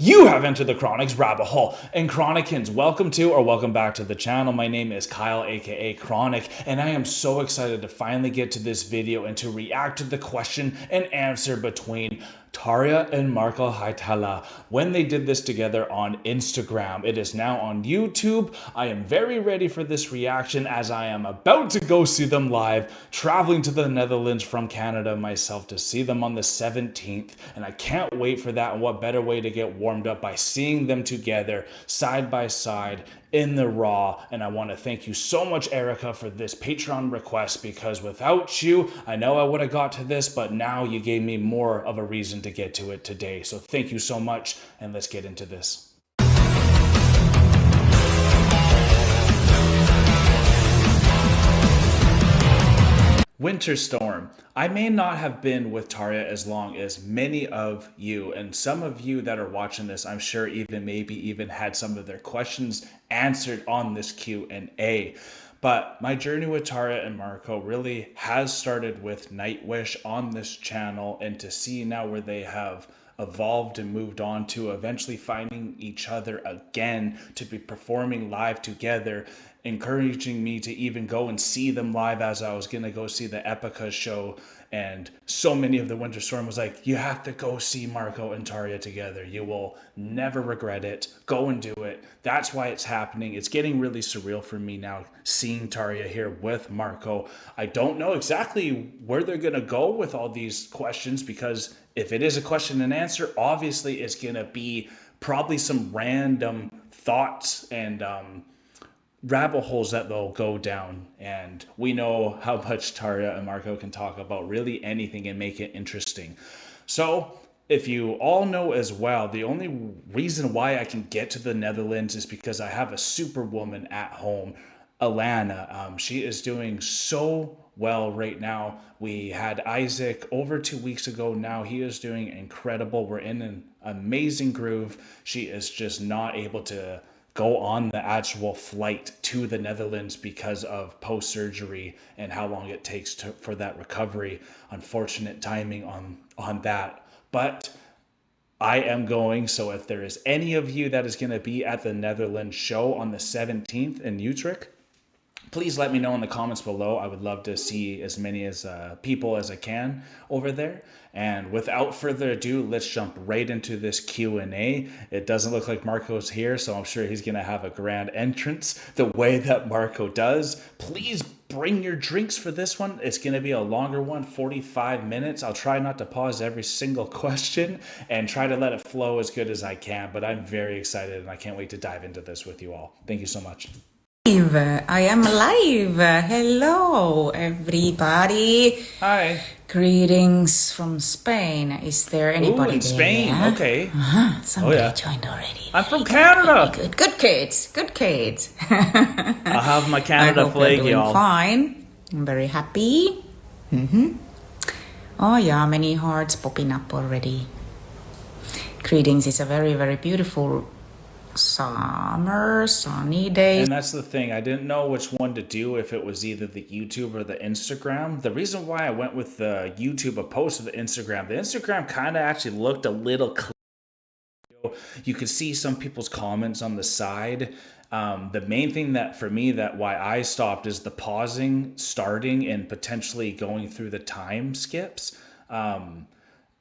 You have entered the Chronic's rabbit hole. And Chronicans, welcome to or welcome back to the channel. My name is Kyle, aka Chronic, and I am so excited to finally get to this video and to react to the question and answer between Tarja and Marko when they did this together on Instagram. It is now on YouTube. I am very ready for this reaction as I am about to go see them live, traveling to the Netherlands from Canada myself to see them on the 17th. And I can't wait for that. And what better way to get warmed up by seeing them together side by side in the raw. And I want to thank you so much, Erica, for this Patreon request, because without you, I know I would have got to this, but now you gave me more of a reason to get to it today. So thank you so much, and let's get into this. Winter storm. I may not have been with Tarja as long as many of you, and some of you that are watching this, I'm sure maybe even had some of their questions answered on this Q&A. But my journey with Tarja and Marko really has started with Nightwish on this channel, and to see now where they have evolved and moved on to eventually finding each other again to be performing live together, encouraging me to even go and see them live as I was going to go see the Epica show. And so many of the Winter Storm was like, you have to go see Marko and Tarja together. You will never regret it. Go and do it. That's why it's happening. It's getting really surreal for me now, seeing Tarja here with Marko. I don't know exactly where they're going to go with all these questions, because if it is a question and answer, obviously it's going to be probably some random thoughts and rabbit holes that they'll go down. And we know how much Tarja and Marko can talk about really anything and make it interesting. So if you all know as well, the only reason why I can get to the Netherlands is because I have a superwoman at home, Alanna. She is doing so well right now. We had Isaac over 2 weeks ago. Now he is doing incredible. We're in an amazing groove. She is just not able to go on the actual flight to the Netherlands because of post-surgery and how long it takes for that recovery. Unfortunate timing on that. But I am going, so if there is any of you that is going to be at the Netherlands show on the 17th in Utrecht, please let me know in the comments below. I would love to see as many people as I can over there. And without further ado, let's jump right into this Q&A. It doesn't look like Marko's here, so I'm sure he's going to have a grand entrance the way that Marko does. Please bring your drinks for this one. It's going to be a longer one, 45 minutes. I'll try not to pause every single question and try to let it flow as good as I can. But I'm very excited, and I can't wait to dive into this with you all. Thank you so much. I am live. Hello, everybody. Hi. Greetings from Spain. Is there anybody in there? Spain? Okay. Somebody joined already. I'm from Canada. Good. Good kids. Good kids. I have my Canada flag, y'all. Fine. I'm very happy. Oh yeah, many hearts popping up already. Greetings. It's a very, very beautiful summer, sunny day. And that's the thing, I didn't know which one to do, if it was either the YouTube or the Instagram. The reason why I went with the YouTube opposed to the Instagram kind of actually looked a little clear. You could see some people's comments on the side. The main thing that for me that why I stopped is the pausing, starting, and potentially going through the time skips.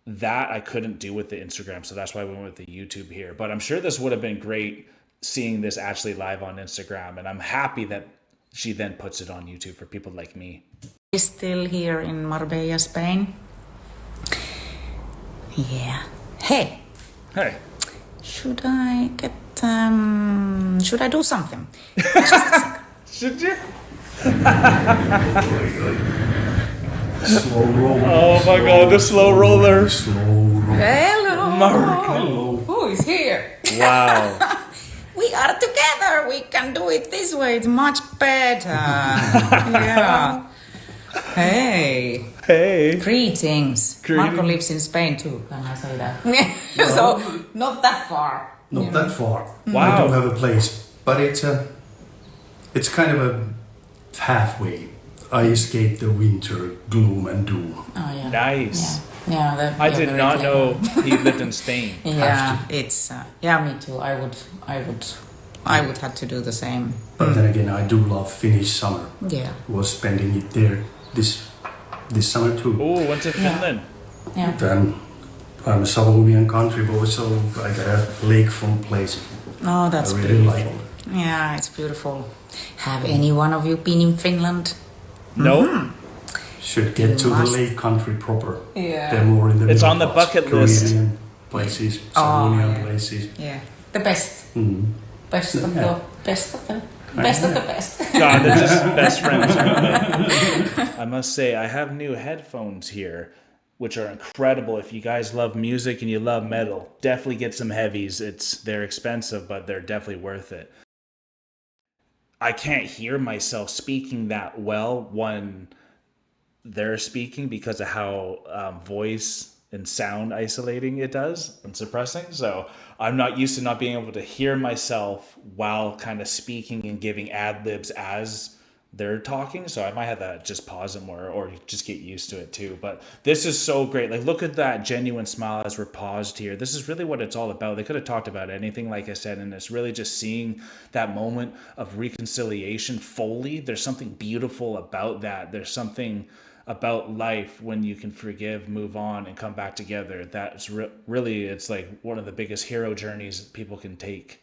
That I couldn't do with the Instagram, so that's why we went with the YouTube here. But I'm sure this would have been great seeing this actually live on Instagram, and I'm happy that she then puts it on YouTube for people like me. Still here in Marbella, Spain. Yeah. Hey. Hey. Should I get should I do something? Just a second. Should you? Slow roller. Oh my god, the slow roller. Slow roller. Hello. Marko. Who is here? Wow. We are together. We can do it this way. It's much better. Yeah. Hey. Hey. Greetings. Marko lives in Spain too. Can I say that? So not that far. Not that far. Wow. I don't have a place, but it's kind of a halfway. I escaped the winter gloom and doom. Oh yeah. Nice. Yeah, I you're did very not clever. know he lived in Spain. Yeah, it's me too. I would have to do the same. But then again, I do love Finnish summer. Yeah, Was spending it there this summer too. Oh, went to Finland. yeah. I'm a Slavonian country boy, so I got a lakefront place. Oh, that's I really beautiful. like it. Yeah, it's beautiful. Have any one of you been in Finland? No, Should get You to must. the lake country proper. Yeah. They're more in the It's middle on the parts, bucket list. Caribbean places, Slavonian yeah. places. Yeah, the best. Best of Yeah. the best of the best of the best. God, they're just best friends. I must say, I have new headphones here, which are incredible. If you guys love music and you love metal, definitely get some heavies. They're expensive, but they're definitely worth it. I can't hear myself speaking that well when they're speaking because of how voice and sound isolating it does and suppressing. So I'm not used to not being able to hear myself while kind of speaking and giving ad libs as they're talking. So I might have to just pause it more or just get used to it too. But this is so great. Like, look at that genuine smile as we're paused here. This is really what it's all about. They could have talked about anything, like I said, and it's really just seeing that moment of reconciliation fully. There's something beautiful about that. There's something about life when you can forgive, move on, and come back together. That's really, it's like one of the biggest hero journeys people can take.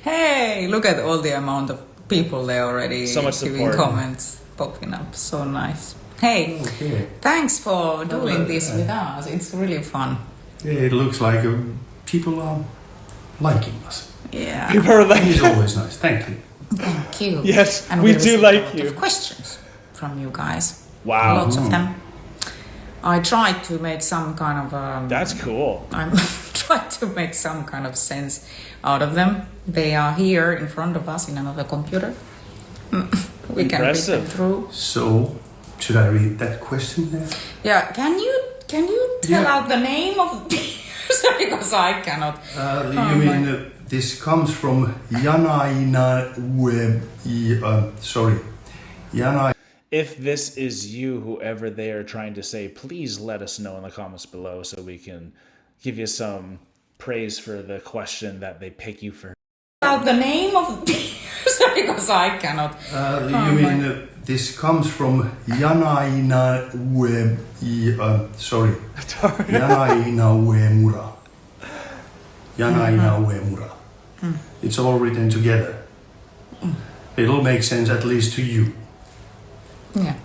Hey, look at all the amount of people there already So much giving support. comments popping up. So nice. Hey, Okay. thanks for doing this with us. It's really fun. Yeah, it looks like people are liking us. Yeah. People are like, It's always nice. Thank you. Thank you. Yes, And we do received like a lot you. of questions from you guys. wow, Lots of them. I tried to make some kind of that's cool. I'm trying to make some kind of sense out of them. They are here in front of us in another computer. We can read them Impressive. through. So, should I read that question there? Yeah, can you tell Yeah. out the name of the Sorry, because I cannot. You mean this comes from Janaina sorry. Jana. If this is you, whoever they are trying to say, please let us know in the comments below so we can give you some praise for the question that they pick you for. Out the name of the Sorry, because I cannot. You mean this comes from Janaina sorry. Janaina Uemura. Janaina Uemura. It's all written together. It'll make sense at least to you. Yeah.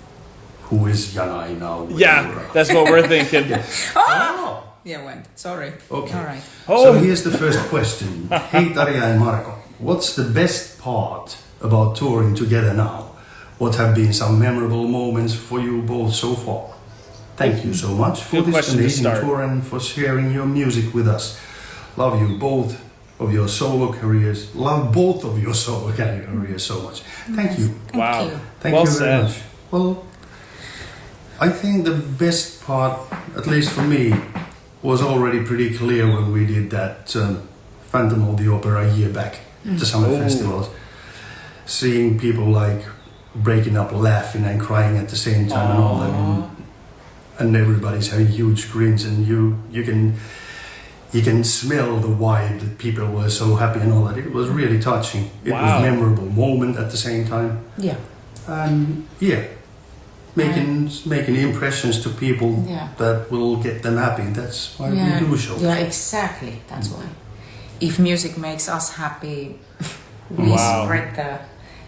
Who is Janaina Uemura? Yeah, that's what we're thinking. Oh. Yeah, went. Sorry. Okay. All right. So here's the first question. Hey Tarja and Marko, what's the best part about touring together now? What have been some memorable moments for you both so far? Thank you so much for Good this question to amazing start. tour and for sharing your music with us. Love you both of your solo careers. Love both of your solo careers so much. Thank you. Thank Wow. you. Thank Well you very said. much. Well, I think the best part, at least for me, was already pretty clear when we did that Phantom of the Opera a year back, the summer Oh. festivals. Seeing people like breaking up, laughing and crying at the same time and all that, and everybody's having huge grins, and you can smell the vibe that people were so happy and all that. It was really touching. It was Wow. a memorable moment at the same time, Yeah. and yeah. Making impressions to people Yeah. that will get them happy. That's why we do shows. Yeah, exactly. That's why. If music makes us happy, we Wow. spread the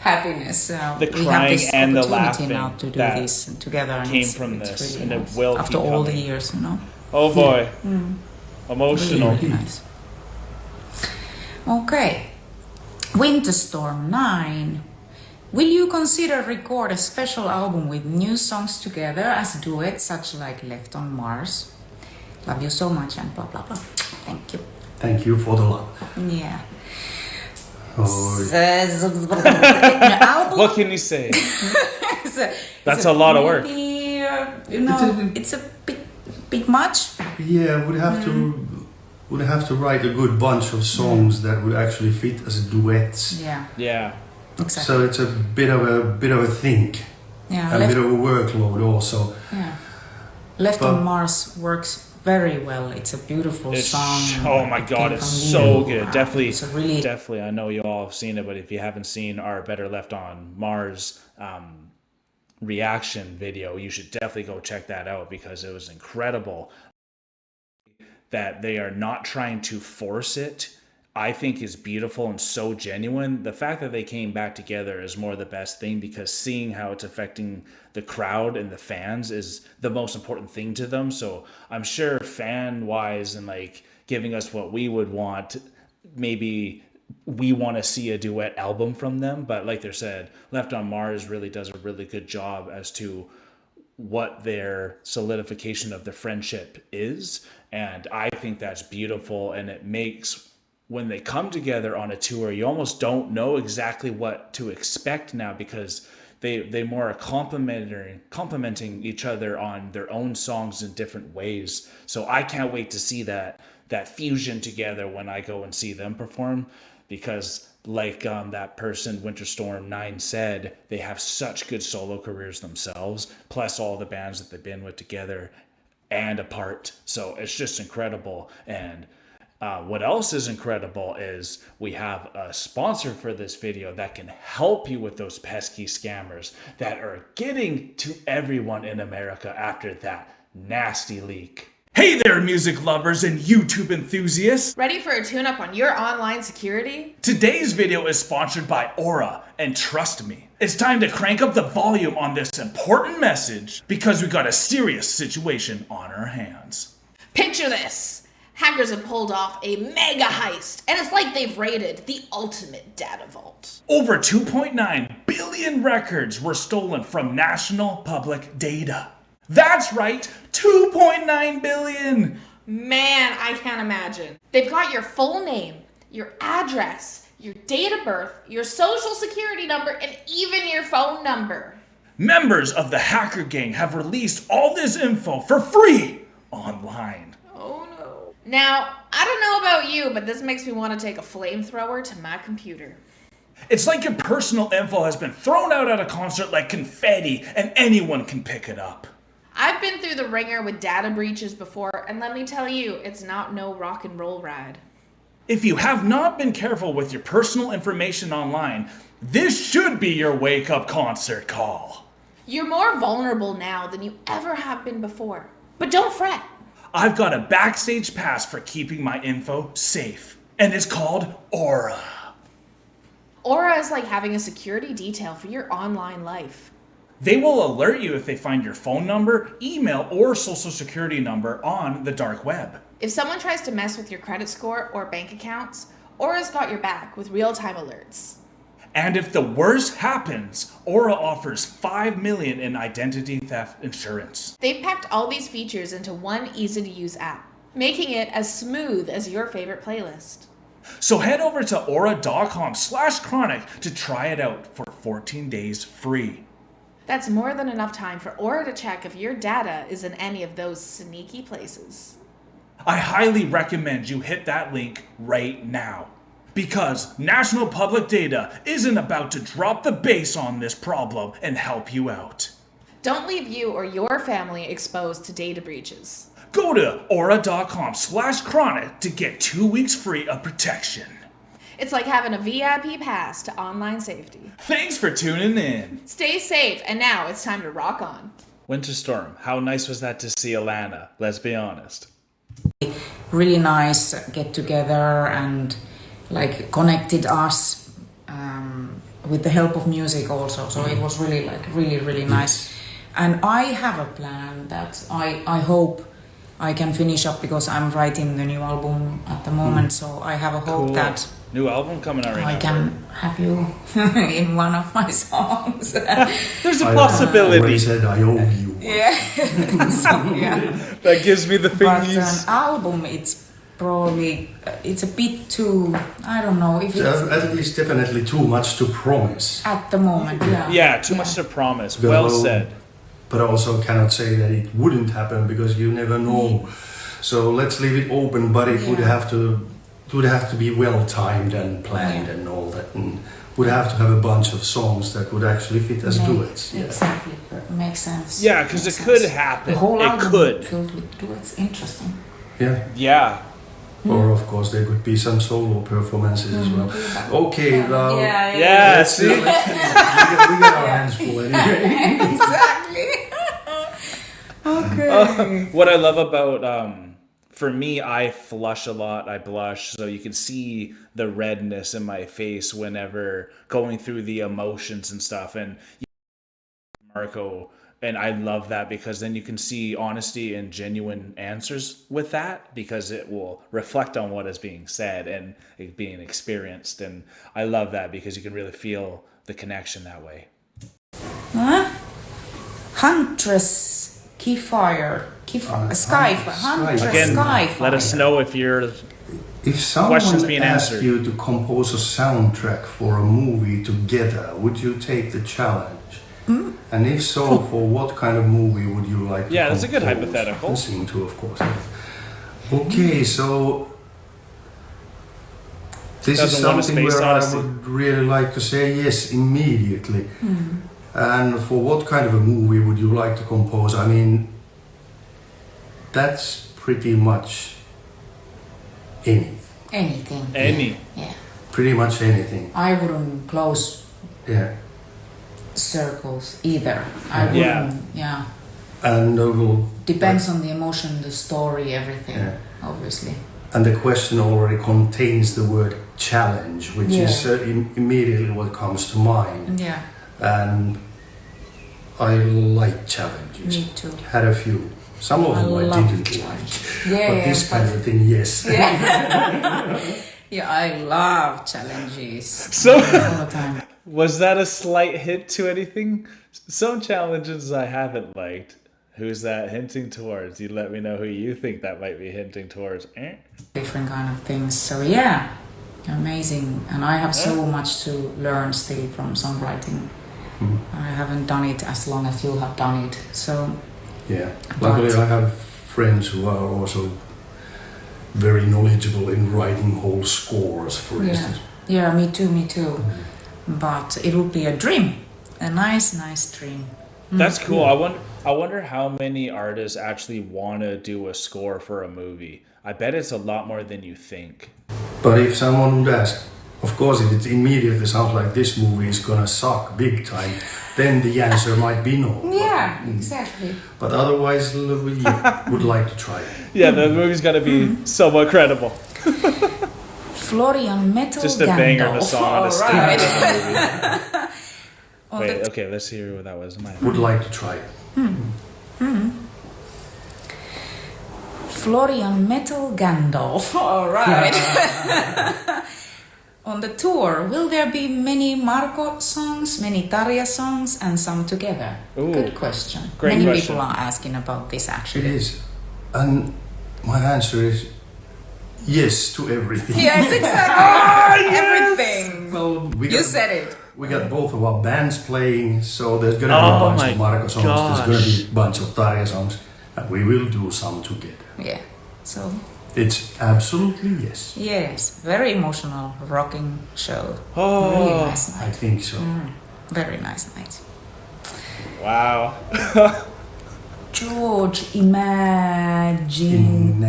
happiness. The we have crying this and the opportunity laughing now to do that this together. And came from it's this, really and it nice. will After keep all the coming. years, you know. Oh boy. Emotional. Really nice. Okay. Winter Storm 9. Will you consider record a special album with new songs together as duets, such like Left on Mars? Love you so much and blah blah blah. Thank you. Thank you for the love. Yeah. Oh, An album. What can you say? That's it's a lot of work. maybe, it's a bit much. yeah, would have to write a good bunch of songs that would actually fit as duets. Yeah, Yeah. exactly. So it's a bit of a think, Yeah, and a bit of a workload also. yeah. Left But- on Mars works very well. It's a beautiful song. Oh my It god, came it's from so you. good. Definitely, It's a really definitely. I know you all have seen it, but if you haven't seen our Better Left on Mars reaction video, you should definitely go check that out because it was incredible. That they are not trying to force it, I think is beautiful and so genuine. The fact that they came back together is more the best thing because seeing how it's affecting the crowd and the fans is the most important thing to them. So I'm sure fan wise and like giving us what we would want, maybe we want to see a duet album from them. But like they said, Left on Mars really does a really good job as to what their solidification of the friendship is. And I think that's beautiful. And it makes when they come together on a tour, you almost don't know exactly what to expect now because they more are complimenting each other on their own songs in different ways. So I can't wait to see that fusion together when I go and see them perform because like that person Winter Storm 9 said, they have such good solo careers themselves, plus all the bands that they've been with together and apart. So it's just incredible. And what else is incredible is we have a sponsor for this video that can help you with those pesky scammers that are getting to everyone in America after that nasty leak. Hey there, music lovers and YouTube enthusiasts! Ready for a tune-up on your online security? Today's video is sponsored by Aura, and trust me, it's time to crank up the volume on this important message because we got a serious situation on our hands. Picture this. Hackers have pulled off a mega heist, and it's like they've raided the ultimate data vault. Over 2.9 billion records were stolen from national public data. That's right, 2.9 billion! Man, I can't imagine. They've got your full name, your address, your date of birth, your social security number, and even your phone number. Members of the hacker gang have released all this info for free online. Oh no. Now, I don't know about you, but this makes me want to take a flamethrower to my computer. It's like your personal info has been thrown out at a concert like confetti and anyone can pick it up. I've been through the ringer with data breaches before, and let me tell you, it's not no rock and roll ride. If you have not been careful with your personal information online, this should be your wake-up concert call. You're more vulnerable now than you ever have been before. But don't fret. I've got a backstage pass for keeping my info safe, and it's called Aura. Aura is like having a security detail for your online life. They will alert you if they find your phone number, email, or social security number on the dark web. If someone tries to mess with your credit score or bank accounts, Aura's got your back with real-time alerts. And if the worst happens, Aura offers $5 million in identity theft insurance. They've packed all these features into one easy-to-use app, making it as smooth as your favorite playlist. So head over to aura.com/chronic to try it out for 14 days free. That's more than enough time for Aura to check if your data is in any of those sneaky places. I highly recommend you hit that link right now. Because national public data isn't about to drop the bass on this problem and help you out. Don't leave you or your family exposed to data breaches. Go to aura.com/chronic to get 2 weeks free of protection. It's like having a VIP pass to online safety. Thanks for tuning in. Stay safe, and now it's time to rock on. Winter Storm, how nice was that to see Alanna? Let's be honest. really nice get together and like connected us with the help of music also. So it was really really nice. And I have a plan that I hope I can finish up because I'm writing the new album at the moment. So I have a hope Cool. that New album coming out right I now. can have you in one of my songs. There's a I possibility. already said I owe you. Yeah. So, yeah. That gives me the But thingies. an album, it's probably it's a bit too. I don't know if it's At least definitely too much to promise. at the moment. Yeah. Yeah, too much to promise. Well, Well said. But I also cannot say that it wouldn't happen because you never know. So let's leave it open, but it would Yeah. have to be well timed and planned and all that. And would have to have a bunch of songs that would actually fit as duets. Yeah. Exactly. Makes sense. Yeah, because it could happen. The whole It album could. filled with duets. Interesting. Yeah. Yeah. Or of course there could be some solo performances as well. Okay, now Yeah, let's see? we got our hands full anyway. Exactly. Okay. What I love about, for me, I flush a lot. I blush, so you can see the redness in my face whenever going through the emotions and stuff. And Marco, and I love that because then you can see honesty and genuine answers with that because it will reflect on what is being said and it being experienced. And I love that because you can really feel the connection that way. Huh? Huntress Skyfire. Huntress Again, Skyfire. let us know if you're. If Questions someone being asked answered. you to compose a soundtrack for a movie together, would you take the challenge? And if so, for what kind of movie would you like to Yeah, that's a good compose? hypothetical. And sing to, of course. Okay, so this is Doesn't want a something space where odyssey. I would really like to say yes immediately. And for what kind of a movie would you like to compose? I mean, that's pretty much anything. Any. Yeah. Pretty much anything. I wouldn't close Yeah. circles either. I wouldn't. Yeah. And Depends on the emotion, the story, everything. Yeah. Obviously. And the question already contains the word challenge, which is immediately what comes to mind. Yeah. And I like challenges. Me too. Had a few. Some of them I love didn't like. challenges. But this kind of thing, yes. Yeah, I love challenges. So, All the time. was that a slight hint to anything? Some challenges I haven't liked. Who's that hinting towards? You let me know who you think that might be hinting towards. Different kind of things. So yeah, amazing. And I have so much to learn still from songwriting. I haven't done it as long as you have done it. So Yeah. Luckily, I have friends who are also very knowledgeable in writing whole scores, for instance. yeah, me too. But it would be a dream, a nice dream. That's cool. I wonder how many artists actually want to do a score for a movie. I bet it's a lot more than you think. But if someone would ask, of course, if it immediately sounds like this movie is gonna suck big time, then the answer might be no. Yeah, exactly. But otherwise, we would like to try it. Yeah, the movie's got to be somewhat credible. Florian Metal Just a banger of a Gandalf. song on a All stage. right. Wait, okay, let's hear what that was. Would like to try it. Florian Metal Gandalf. All right. On the tour, will there be many Marko songs, many Tarja songs, and some together? Ooh, Good question. great Many question. people are asking about this It actually. is. And my answer is yes to everything. Yes, exactly. Everything. Well, You said it. We got both of our bands playing, so there's gonna be a bunch my of Marko songs, there's gosh. gonna be a bunch of Tarja songs, and we will do some together. Yeah. So, It's absolutely yes. yes, very emotional, rocking show. Oh. Really nice I night. think so. Very nice night. Wow. George, Imagine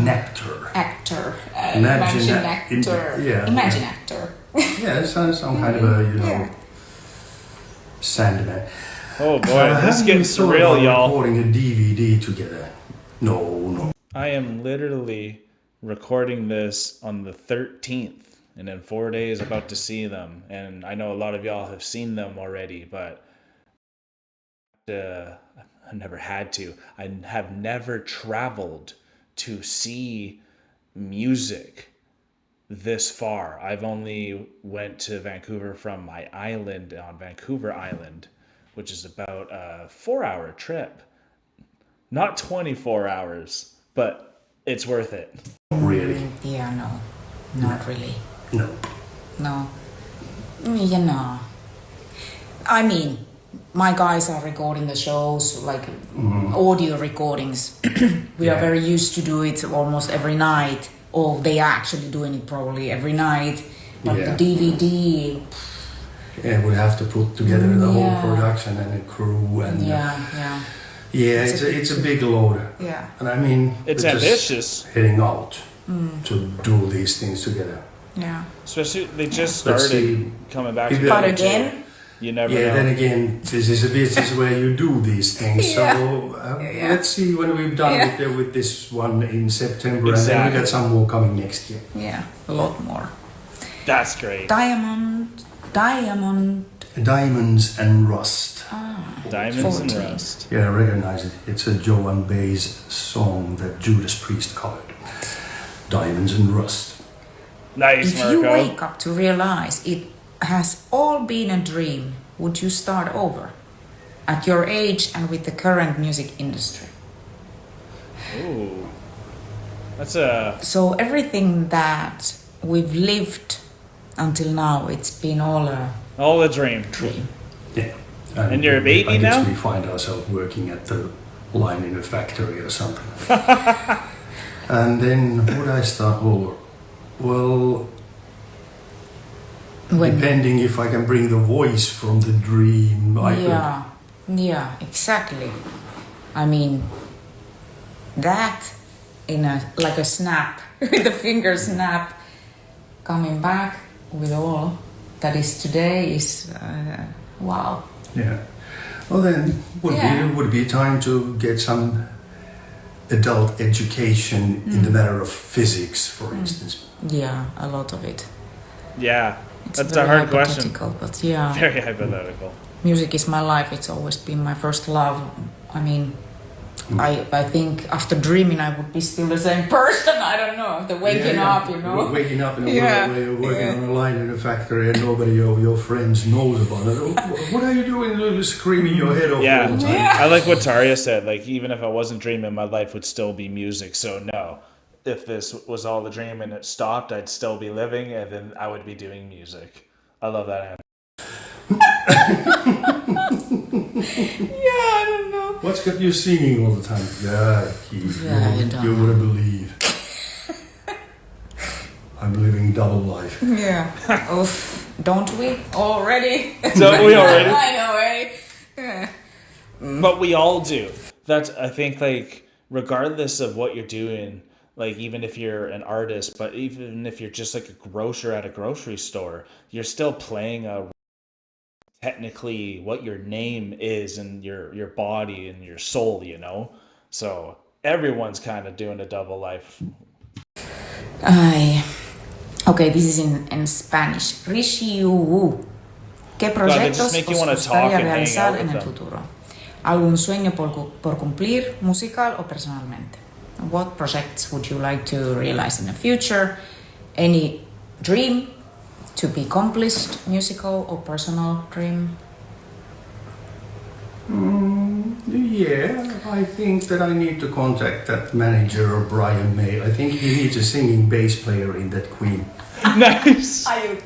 Actor. actor. Imagine actor. yeah. Imagine actor. Yeah, it's some kind of a, Yeah. Sandman. Oh boy, this is Have getting you thought surreal, about y'all. recording a DVD together? No. I am literally recording this on the 13th, and in 4 days about to see them. And I know a lot of y'all have seen them already, but I never had to. I have never traveled to see music this far. I've only went to Vancouver from my island on Vancouver Island, which is about a 4-hour trip. Not 24 hours, but it's worth it. Really? Yeah, no. Not really. No. No. You know. I mean, my guys are recording the shows, like audio recordings. We are very used to do it almost every night. Or they are actually doing it probably every night. But Yeah. the DVD, Yeah, we have to put together the whole Yeah. production and a crew and yeah, yeah, it's a big load. yeah. And I mean, It's we're just ambitious. heading out to do these things together. Yeah. Especially they just Let's started see. coming back But together. again- you never Yeah, know. then again, this is a business where you do these things. Yeah. So Yeah. let's see when we've done Yeah. with this one in September, and then we Exactly. got some more coming next year. Yeah, a lot more. That's great. Diamond. Diamonds and Rust. Diamonds and 14. Rust. Yeah, I recognize it. It's a Joan Baez song that Judas Priest covered. Diamonds and Rust. Nice, If you Marko. wake up to realize it has all been a dream, would you start over? At your age and with the current music industry. Ooh. That's a So everything that we've lived until now, it's been all a all a dream. dream. Yeah. And you're a baby I guess now? we find ourselves working at the line in a factory or something. And then would I start over? Well, When depending if I can bring the voice from the dream, I yeah, exactly. I mean, that in like a snap, with the finger snap, coming back with all that is today is wow. could. Yeah. Well, then Yeah. would be time to get some adult education in the matter of physics, for instance. Yeah, a lot of it. Yeah. It's That's a very hard question. hypothetical, but yeah, Very hypothetical. music is my life. It's always been my first love. I mean, I think after dreaming I would be still the same person. I don't know. After waking up, you know. Waking up in a Yeah. world where you're working Yeah. on a line in a factory and nobody of your friends knows about it. What are you doing? You're screaming your head off Yeah. all the time. Yeah. I like what Tarja said. Like, even if I wasn't dreaming, my life would still be music. So, no. If this was all a dream and it stopped, I'd still be living and then I would be doing music. I love that answer. Yeah, I don't know. What's got you singing all the time? Yeah, Yeah, you don't you wouldn't believe. I'm living double life. Yeah. Oof. Don't we already? Don't we already? I know, right? Yeah. But we all do. That's, I think, like, regardless of what you're doing, like, even if you're an artist, but even if you're just like a grocer at a grocery store, you're still playing a technically what your name is and your body and your soul, you know? So everyone's kind of doing a double life. Ay. Okay, this is in Spanish. Rishiu. ¿Qué God, they just proyectos make you os wanna talk gustaría and hang realizar out en with el them. futuro? ¿Algún sueño por cumplir, musical o personalmente? What projects would you like to realize in the future? Any dream to be accomplished, musical or personal dream? Yeah, I think that I need to contact that manager of Brian May. I think he needs a singing bass player in that Queen. Nice. Are you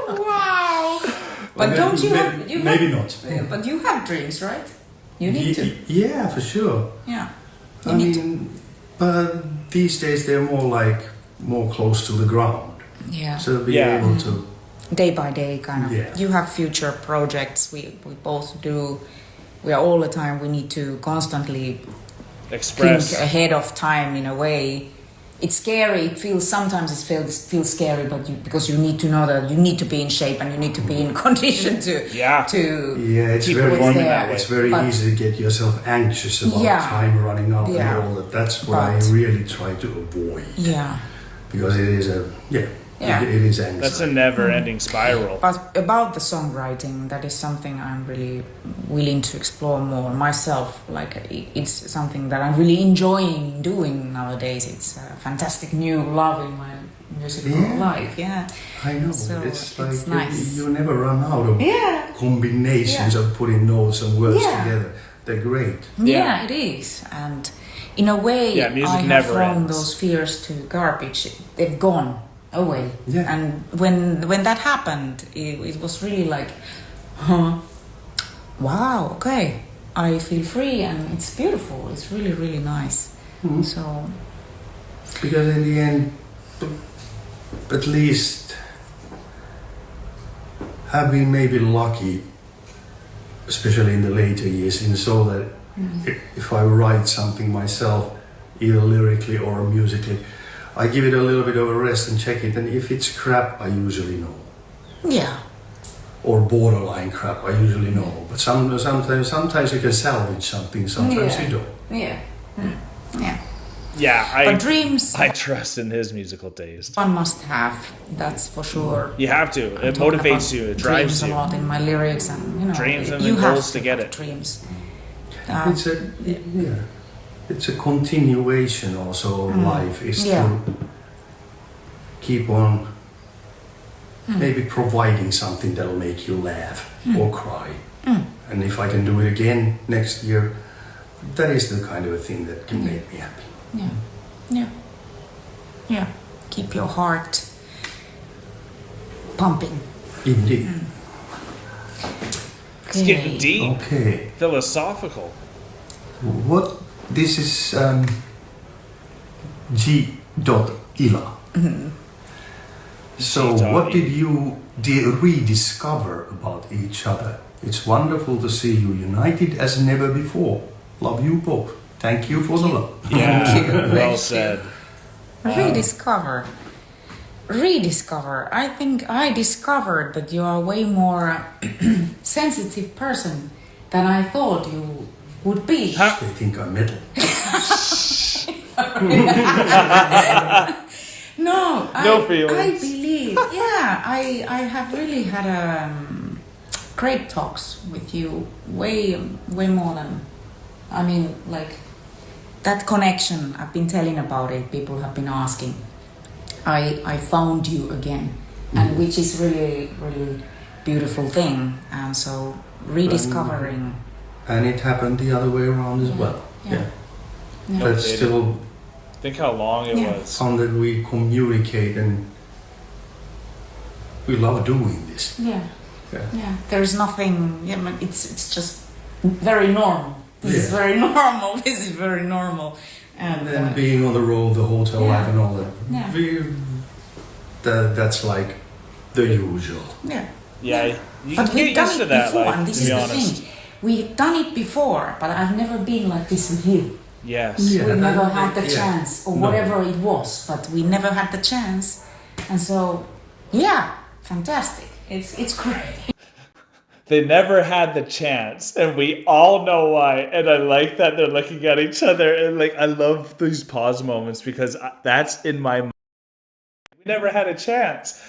wow! But don't you have you Maybe have, not. But you have dreams, right? You need to. Yeah, for sure. Yeah. I mean, but these days they're more close to the ground. Yeah. So be Yeah. able to. Day by day, kind of. Yeah. You have future projects. We both do. We are all the time. We need to constantly Express. think ahead of time in a way. It's scary. It feels sometimes feels scary, but because you need to know that you need to be in shape and you need to be in condition to Yeah. Yeah, it's Keep very performing there. that way. It's very But- easy to get yourself anxious about Yeah. time running out Yeah. and all that. That's what I But- really try to avoid yeah. because it is Yeah. it is anxiety. That's a never-ending spiral. But about the songwriting, that is something I'm really willing to explore more myself. Like it's something that I'm really enjoying doing nowadays. It's a fantastic new love in my musical life. Yeah. I know. So it's like it's nice. you never run out of Yeah. combinations of putting notes and words Yeah. together. They're great. Yeah, it is. And in a way, Yeah, music I have never thrown ends. those fears to garbage. They've gone away. Yeah. And when that happened, it was really like, wow, okay, I feel free and it's beautiful. It's really, really nice. So Because in the end, at least have been maybe lucky, especially in the later years, in so that if I write something myself, either lyrically or musically, I give it a little bit of a rest and check it, and if it's crap, I usually know. Yeah. Or borderline crap, I usually know. But sometimes you can salvage something, sometimes you don't. Yeah. Yeah. Yeah, But dreams, I trust in his musical taste. one must have. That's for sure. You have to. I'm It talking motivates about you. It drives dreams you. a lot in my lyrics, and you know, Dreams and you then have goals to get have it. Dreams. It's a continuation also of life, is Yeah. to keep on maybe providing something that'll make you laugh or cry. And if I can do it again next year, that is the kind of a thing that can make me happy. Yeah. Yeah. Yeah. Keep your heart pumping. Indeed. It's getting deep, Okay. philosophical. This is G.Ila. So what did you rediscover about each other? It's wonderful to see you united as never before. Love you both. Thank you for the love. Yeah, well said. Rediscover. I think I discovered that you are way more sensitive person than I thought you would be. They think I'm metal. No, No feelings. I believe. Yeah, I have really had great talks with you. Way more than. I mean, like that connection. I've been telling about it. People have been asking. I found you again, and which is really beautiful thing. And so rediscovering. And it happened the other way around as well. Yeah. But still Think how long it was. found that we communicate and we love doing this. Yeah. Yeah. Yeah. There is nothing. Yeah, but it's just very normal. This is Yeah. very normal. This is very normal. And And being on the road, the hotel life and all that. Yeah. That's like the usual. yeah. Yeah, you But can we've get done used to it that, before, like, and to this be is the honest. thing. We've done it before, but I've never been like this with you. Yes. Yeah. We never had the Yeah. chance, or No. whatever it was, but we never had the chance. And so, yeah, fantastic. It's great. They never had the chance, and we all know why. And I like that they're looking at each other, and like I love these pause moments because that's in my mind. We never had a chance.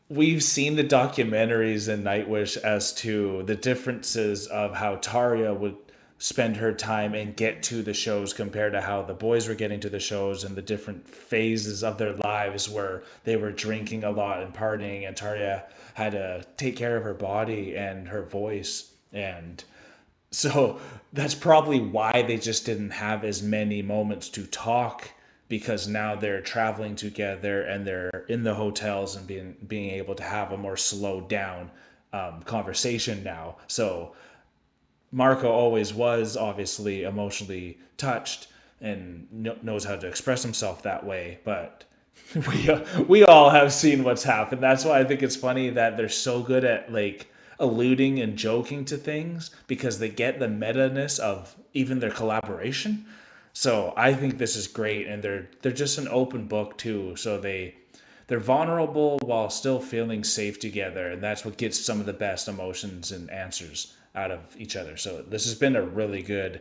We've seen the documentaries in Nightwish as to the differences of how Tarja would spend her time and get to the shows compared to how the boys were getting to the shows, and the different phases of their lives where they were drinking a lot and partying, and Tarja had to take care of her body and her voice. And so that's probably why they just didn't have as many moments to talk, because now they're traveling together and they're in the hotels and being able to have a more slowed down conversation now. So Marko always was obviously emotionally touched and knows how to express himself that way, but we all have seen what's happened. That's why I think it's funny that they're so good at like alluding and joking to things, because they get the meta-ness of even their collaboration. So I think this is great, and they're just an open book too. So they're vulnerable while still feeling safe together, and that's what gets some of the best emotions and answers out of each other. So this has been a really good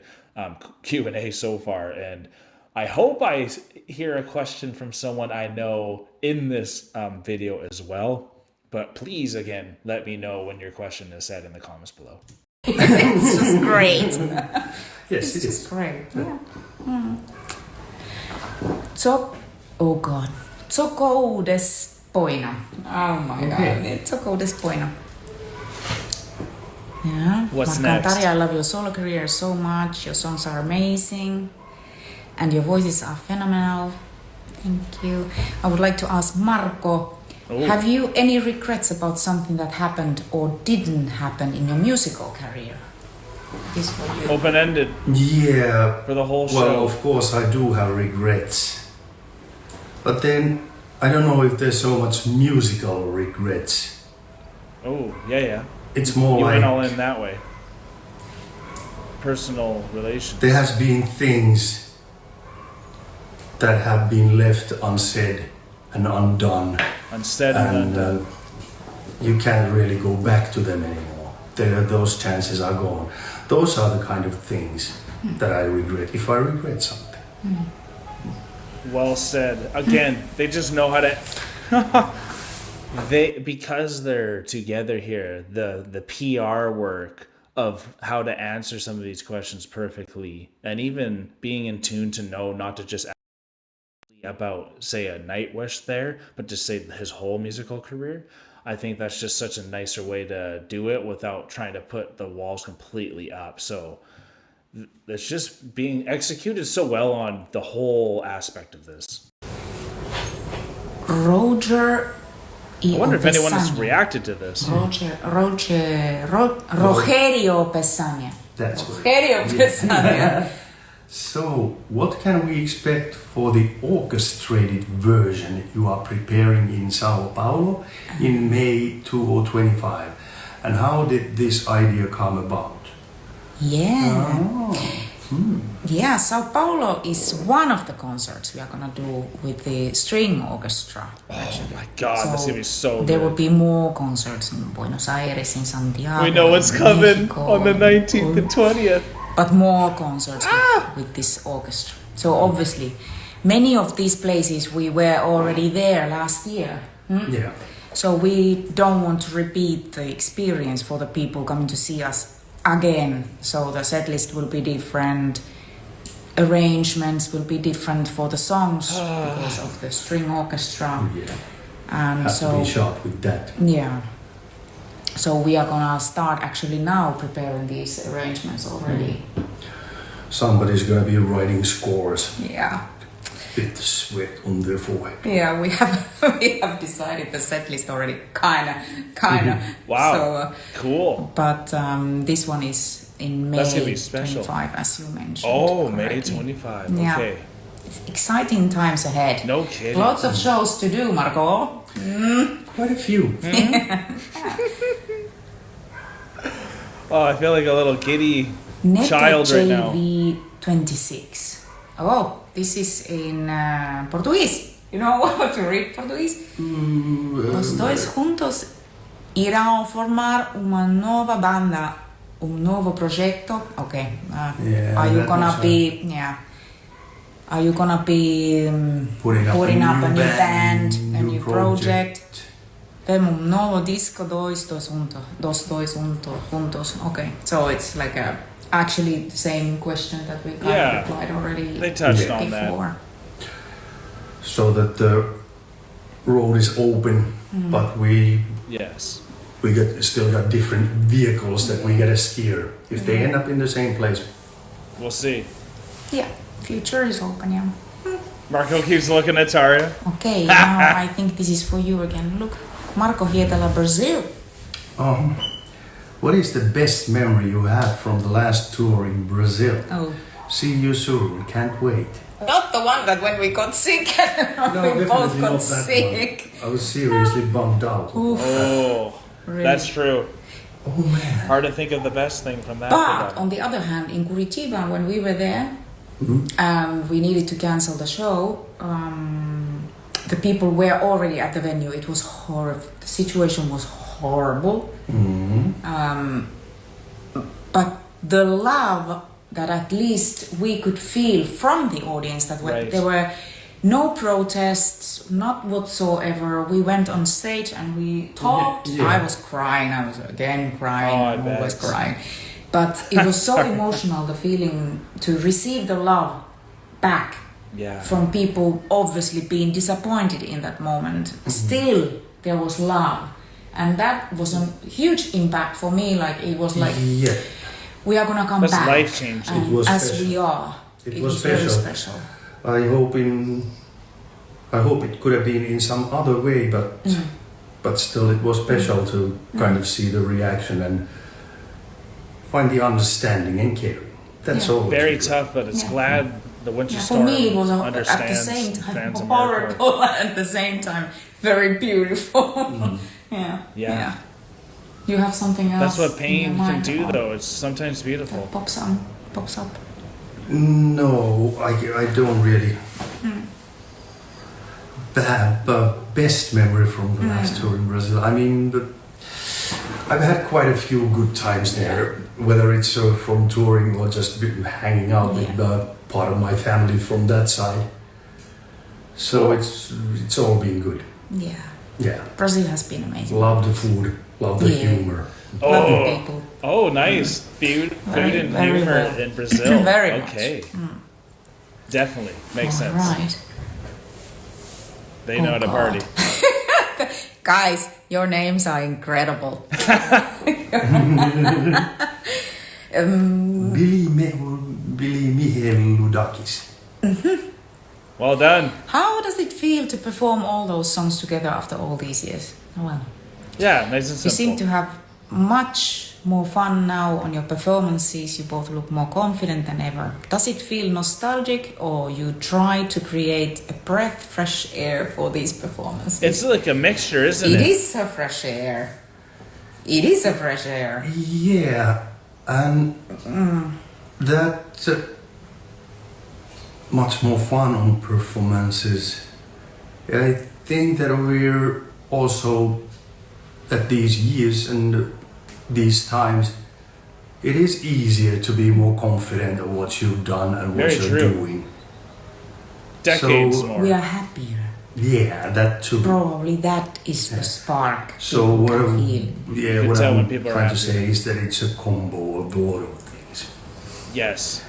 Q&A so far, and I hope I hear a question from someone I know in this video as well. But please, again, let me know when your question is said in the comments below. It's just great. Yes, it It's is. great. Yeah. So, oh God. Tsoko despoina. Oh my God. Tsoko despoina. Yeah. What's Marko and next? Tarja, I love your solo career so much. Your songs are amazing. And your voices are phenomenal. Thank you. I would like to ask Marko, have you any regrets about something that happened or didn't happen in your musical career? This for you. Open-ended Yeah. for the whole show. Well, of course, I do have regrets. But then I don't know if there's so much musical regrets. Oh, yeah. It's more You like went all in that way. Personal relations. there has been things that have been left unsaid and undone, Unsaid and undone. you can't really go back to them anymore. Those chances are gone. Those are the kind of things that I regret, if I regret something. Well said. Again, they just know how to. Because they're together here. The PR work of how to answer some of these questions perfectly, and even being in tune to know not to just ask about, say, a Nightwish there, but to say his whole musical career. I think that's just such a nicer way to do it without trying to put the walls completely up. So it's just being executed so well on the whole aspect of this. Roger. I wonder if anyone has reacted to this. Rogerio Pesania. That's what. Rogerio Pesania. So, what can we expect for the orchestrated version you are preparing in Sao Paulo in May 2025? And how did this idea come about? Yeah. Yeah, Sao Paulo is one of the concerts we are gonna do with the string orchestra. Oh my God, this is gonna be so There good. will be more concerts in Buenos Aires, in Santiago. We know what's in coming Mexico, on the 19th and 20th. but more concerts with this orchestra. So obviously, many of these places we were already there last year. Yeah. So we don't want to repeat the experience for the people coming to see us again. So the set list will be different, arrangements will be different for the songs because of the string orchestra. Yeah. And Have so to be sharp with that. yeah. So we are gonna start actually now preparing these arrangements already. Somebody's gonna be writing scores Yeah. with the sweat on their forehead. Yeah, we have decided the set list already, kinda. Wow. So, Cool. but this one is in May That's gonna be special. 25, as you mentioned. Oh, May correctly. 25. Yeah. Okay. It's exciting times ahead. No kidding. Lots of shows to do, Marko. Quite a few. Oh, I feel like a little giddy Nete child right now. JV 26. Oh, this is in Portuguese. You know how to read Portuguese? Los dois juntos irão formar uma nova banda, novo progetto. Okay. Yeah, Are you that gonna was, be? Yeah. Are you gonna be Putting up a new band, a new new project? Temos novo disco, dos juntos. Okay, so it's like actually the same question that we kind of replied already. They touched Yeah. on that. before. So that the road is open, but we Yes. still got different vehicles that we gotta steer. If they end up in the same place, We'll see. Yeah, future is open, yeah. Marko keeps looking at Tarja. Okay, now I think this is for you again. Look, Marko Hietala, Brazil. what is the best memory you have from the last tour in Brazil? Oh. See you soon. Can't wait. Not the one that when we got sick, we both definitely got not that sick. one. I was seriously bummed out. Oh, Really? that's true. Oh man. Hard to think of the best thing from that. But on the other hand, in Curitiba, when we were there, we needed to cancel the show. The people were already at the venue. It was horrible. The situation was horrible. But the love that at least we could feel from the audience, that Right. there were no protests, not whatsoever. We went on stage and we talked. Yeah. I was crying. I was again crying. Oh, I I'm bet. always crying. But it was so emotional, the feeling to receive the love back Yeah. from people obviously being disappointed in that moment. Still, there was love. And that was a huge impact for me. Like, it was like, Yeah. we are gonna come That's back. life-changing. And It was as special. we are. It was very special. special. I hope it could have been in some other way, but still it was special to kind of see the reaction and find the understanding and caring. That's Yeah. all. Very tough, but it's Yeah. glad the Winter Yeah, for Storm me, it was at the understands same time fans of Marko. horrible and at the same time very beautiful. Yeah. Yeah. You have something else. That's what in your pain can mind do, or though. It's sometimes beautiful. that pops up. No, I don't really. The best memory from the last tour in Brazil. I mean, I've had quite a few good times there, whether it's from touring or just hanging out with part of my family from that side. So it's all been good. Yeah. Yeah. Brazil has been amazing. Love the food, love the humor. Love the people. Oh, nice. Food and very humor well. in Brazil. Very okay. much. Definitely. Makes All sense. right. They know how to God. party. Guys, your names are incredible. Billy Miheludakis. Well done. How does it feel to perform all those songs together after all these years? Well, Yeah, nice and simple. you seem to have much more fun now on your performances. You both look more confident than ever. Does it feel nostalgic, or you try to create a breath fresh air for these performances? It's like a mixture, isn't it? It is a fresh air. It is a fresh air. Yeah, and that much more fun on performances. I think that we're also at these years and these times, it is easier to be more confident of what you've done and what Very you're true. doing. Decades So- more. We are happier. Yeah, that too. Probably that is the spark. So people what can I'm, feel. yeah, can what tell when I'm people are trying to happy. say is that it's a combo of a lot of things. Yes.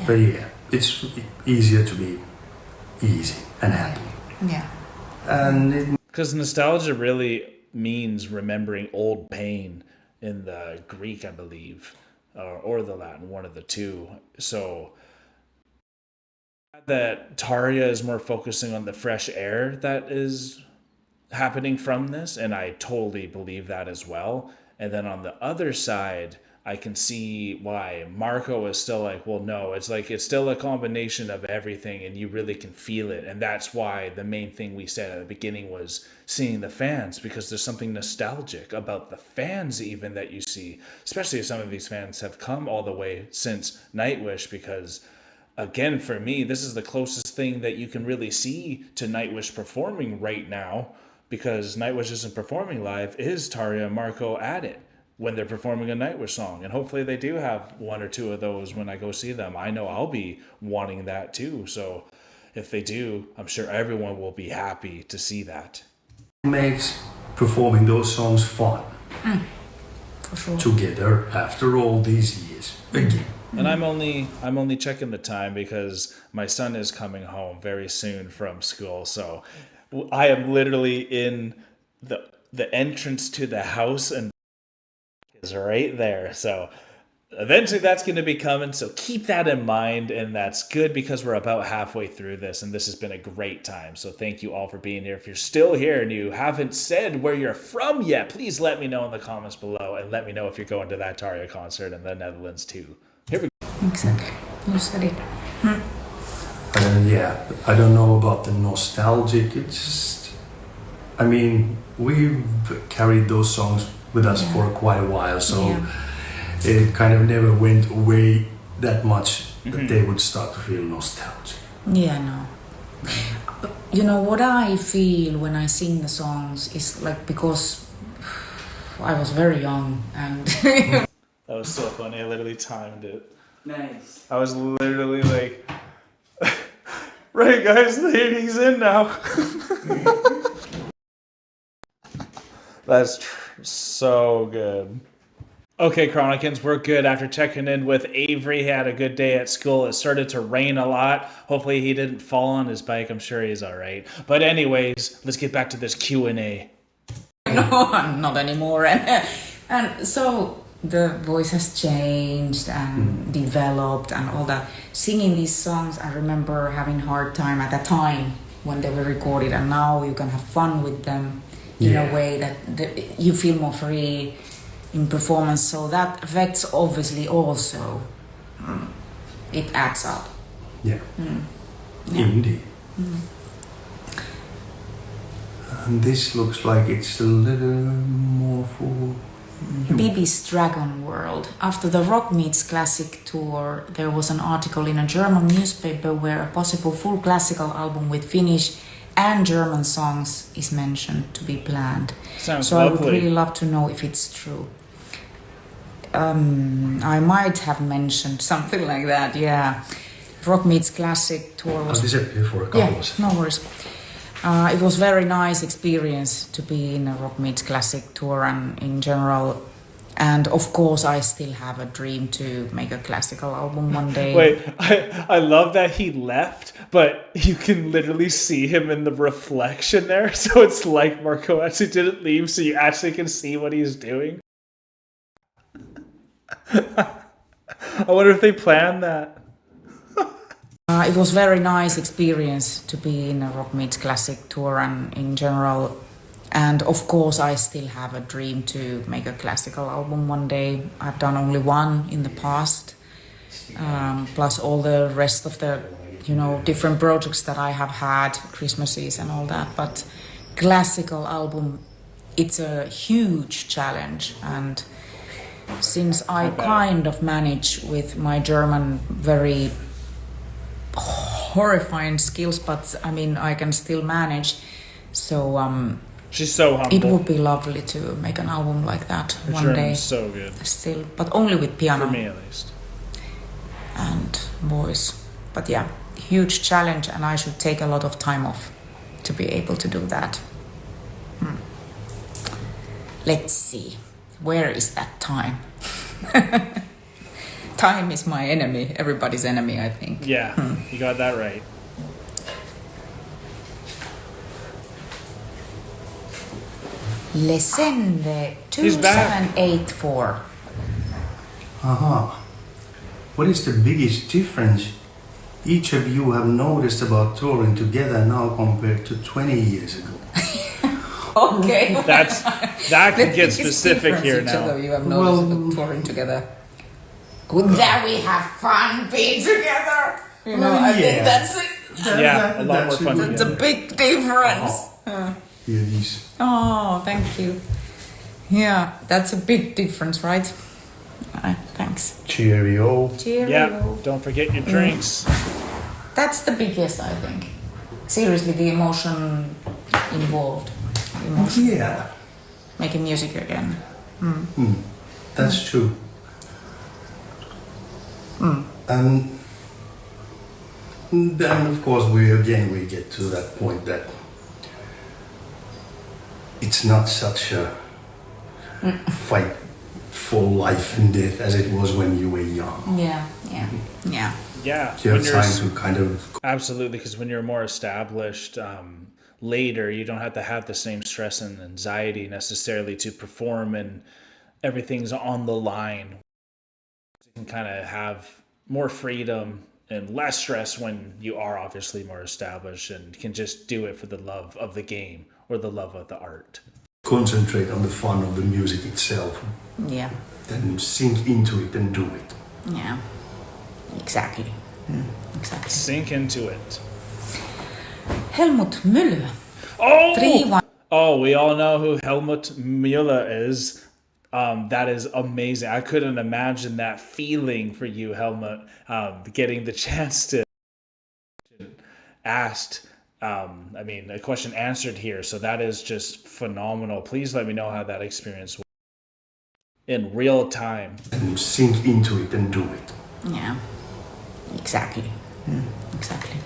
But yeah, it's easier to be easy and happy. Yeah. And it Because nostalgia really means remembering old pain in the Greek, I believe, or the Latin, one of the two. So that Tarja is more focusing on the fresh air that is happening from this, and I totally believe that as well. And then on the other side, I can see why Marko is still like, well, no, it's like it's still a combination of everything, and you really can feel it. And that's why the main thing we said at the beginning was seeing the fans, because there's something nostalgic about the fans even that you see, especially if some of these fans have come all the way since Nightwish, because again, for me, this is the closest thing that you can really see to Nightwish performing right now, because Nightwish isn't performing live, is Tarja and Marko at it when they're performing a Nightwish song. And hopefully they do have one or two of those when I go see them. I know I'll be wanting that too. So if they do, I'm sure everyone will be happy to see that. makes performing those songs fun For sure. together after all these years. Again. And I'm only checking the time because my son is coming home very soon from school. So I am literally in the entrance to the house, and is right there. So eventually that's going to be coming. So keep that in mind, and that's good because we're about halfway through this, and this has been a great time. So thank you all for being here. If you're still here and you haven't said where you're from yet, please let me know in the comments below, and let me know if you're going to that Tarja concert in the Netherlands too. Here we go. Exactly. You said it. Yeah, I don't know about the nostalgic. It's just, I mean, we've carried those songs with us for quite a while, so it kind of never went away that much that they would start to feel nostalgic. Yeah, no. You know, what I feel when I sing the songs is like, because I was very young and That was so funny. I literally timed it. nice. I was literally like, right, guys, he's in now. That's so good. Okay, Chronicans, we're good after checking in with Avery. He had a good day at school. It started to rain a lot. Hopefully he didn't fall on his bike. I'm sure he's all right. But anyways, let's get back to this Q&A. No, not anymore. And so the voice has changed and developed and all that. Singing these songs, I remember having a hard time at that time when they were recorded, and now you can have fun with them in a way that you feel more free in performance. So that affects obviously also. It adds up. Yeah. Indeed. And this looks like it's a little more for BB's Dragon World. After the Rock Meets Classic tour, there was an article in a German newspaper where a possible full classical album with Finnish and German songs is mentioned to be planned. Sounds so lovely. I would really love to know if it's true. I might have mentioned something like that, yeah. Rock Meets Classic tour I'll was... disappear for a couple Yeah, of seconds. no worries. It was very nice experience to be in a Rock Meets Classic tour and in general. And of course, I still have a dream to make a classical album one day. Wait, I love that he left, but you can literally see him in the reflection there. So it's like Marko actually didn't leave, so you actually can see what he's doing. I wonder if they planned that. It was very nice experience to be in a Rock Meets Classic tour and in general. And of course, I still have a dream to make a classical album one day. I've done only one in the past, plus all the rest of the, different projects that I have had, Christmases and all that. But classical album, it's a huge challenge. And since I kind of manage with my German very horrifying skills, but I mean, I can still manage. So, She's so humble. it would be lovely to make an album like that Her one day. German's so good. Still, but only with piano For me, at least. and voice. But yeah, huge challenge, and I should take a lot of time off to be able to do that. Let's see, where is that time? Time is my enemy, everybody's enemy, I think. Yeah, you got that right. Lesende He's back. 2784. Aha. What is the biggest difference each of you have noticed about touring together now compared to 20 years ago? Okay. That could get specific here now. You have noticed about touring together. Good that we have fun being together. I think that's it. Yeah, a lot more fun That's a together. big difference. Here it is. Oh, thank you. Yeah, that's a big difference, right? Thanks. Cheerio. Cheerio. Yeah, don't forget your drinks. That's the biggest, I think. Seriously, the emotion involved. Emotion. Yeah, Making music again. that's true. And then, of course, we get to that point that it's not such a fight for life and death as it was when you were young. Yeah. Yeah, You when have you're time to kind of absolutely, because when you're more established later, you don't have to have the same stress and anxiety necessarily to perform, and everything's on the line. You can kind of have more freedom and less stress when you are obviously more established and can just do it for the love of the game or the love of the art. concentrate on the fun of the music itself, Yeah. then sink into it and do it. Yeah. Exactly. Exactly. Sink into it. Helmut Müller. Oh! 3-1. Oh, we all know who Helmut Müller is. That is amazing. I couldn't imagine that feeling for you, Helmut, getting the chance to asked. A question answered here. So that is just phenomenal. Please let me know how that experience was in real time. And sink into it and do it. Yeah. Exactly. Exactly.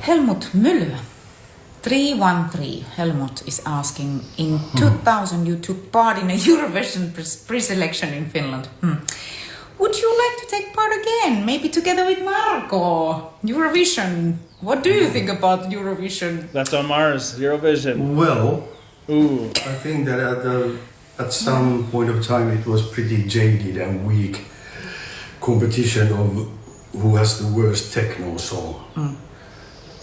Helmut Müller. 313. Helmut is asking, in 2000 you took part in a Eurovision pre-selection in Finland. Would you like to take part again? Maybe together with Marko? Eurovision. What do you think about Eurovision? That's on Mars. Eurovision. Well, Ooh. I think that at some point of time it was pretty jaded and weak competition of who has the worst techno song.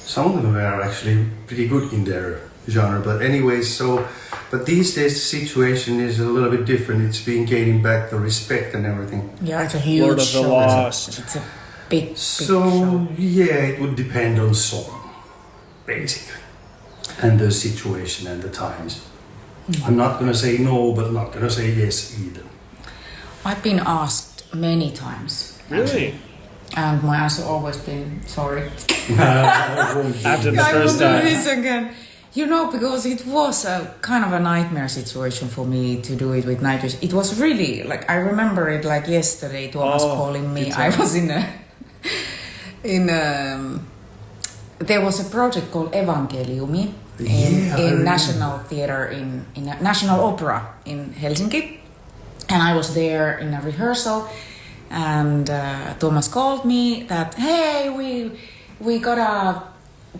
Some of them are actually pretty good in their genre, but anyway, but these days the situation is a little bit different. It's been gaining back the respect and everything. Yeah, it's a huge Lord of the show. Lost. It's a Big So show. yeah, it would depend on song, basically, and the situation and the times. I'm not gonna say no, but not gonna say yes either. I've been asked many times. Really? And my answer always been sorry. After the I will first do time. this again. You know, because it was a kind of a nightmare situation for me to do it with nitrous. It was really like I remember it like yesterday. Thomas calling me. I was there was a project called Evankeliumi in National Theatre in National Opera in Helsinki, and I was there in a rehearsal. And Thomas called me that, hey, we got a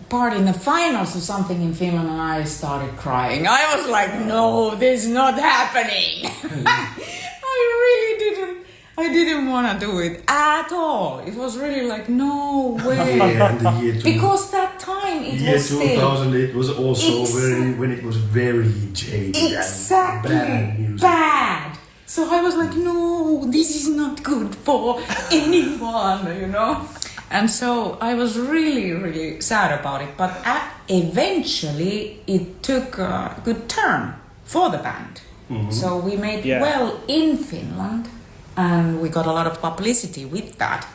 part in the finals or something in Finland, and I started crying. I was like, no, this is not happening. I didn't want to do it at all. It was really like, no way. Yeah, and the year Because that time it year was 2000, it was also when it was very jaded exactly and bad music. bad. So I was like, no, this is not good for anyone, you know. And so I was really, really sad about it. But eventually it took a good turn for the band. Mm-hmm. So we made well in Finland, and we got a lot of publicity with that.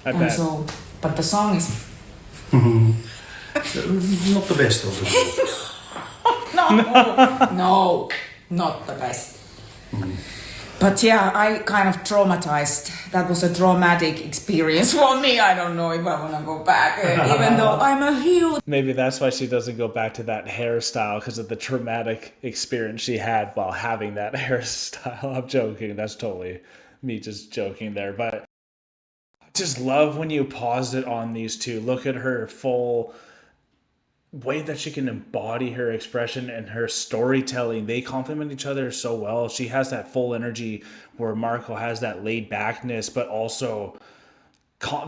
I bet. So, but the song is Not the best of the no, not the best. But yeah, I kind of traumatized. That was a traumatic experience for me. I don't know if I want to go back, even though I'm a huge... Maybe that's why she doesn't go back to that hairstyle, because of the traumatic experience she had while having that hairstyle. I'm joking. That's totally me just joking there. But I just love when you pause it on these two. Look at her full way that she can embody her expression and her storytelling. They complement each other so well. She has that full energy where Marko has that laid backness, but also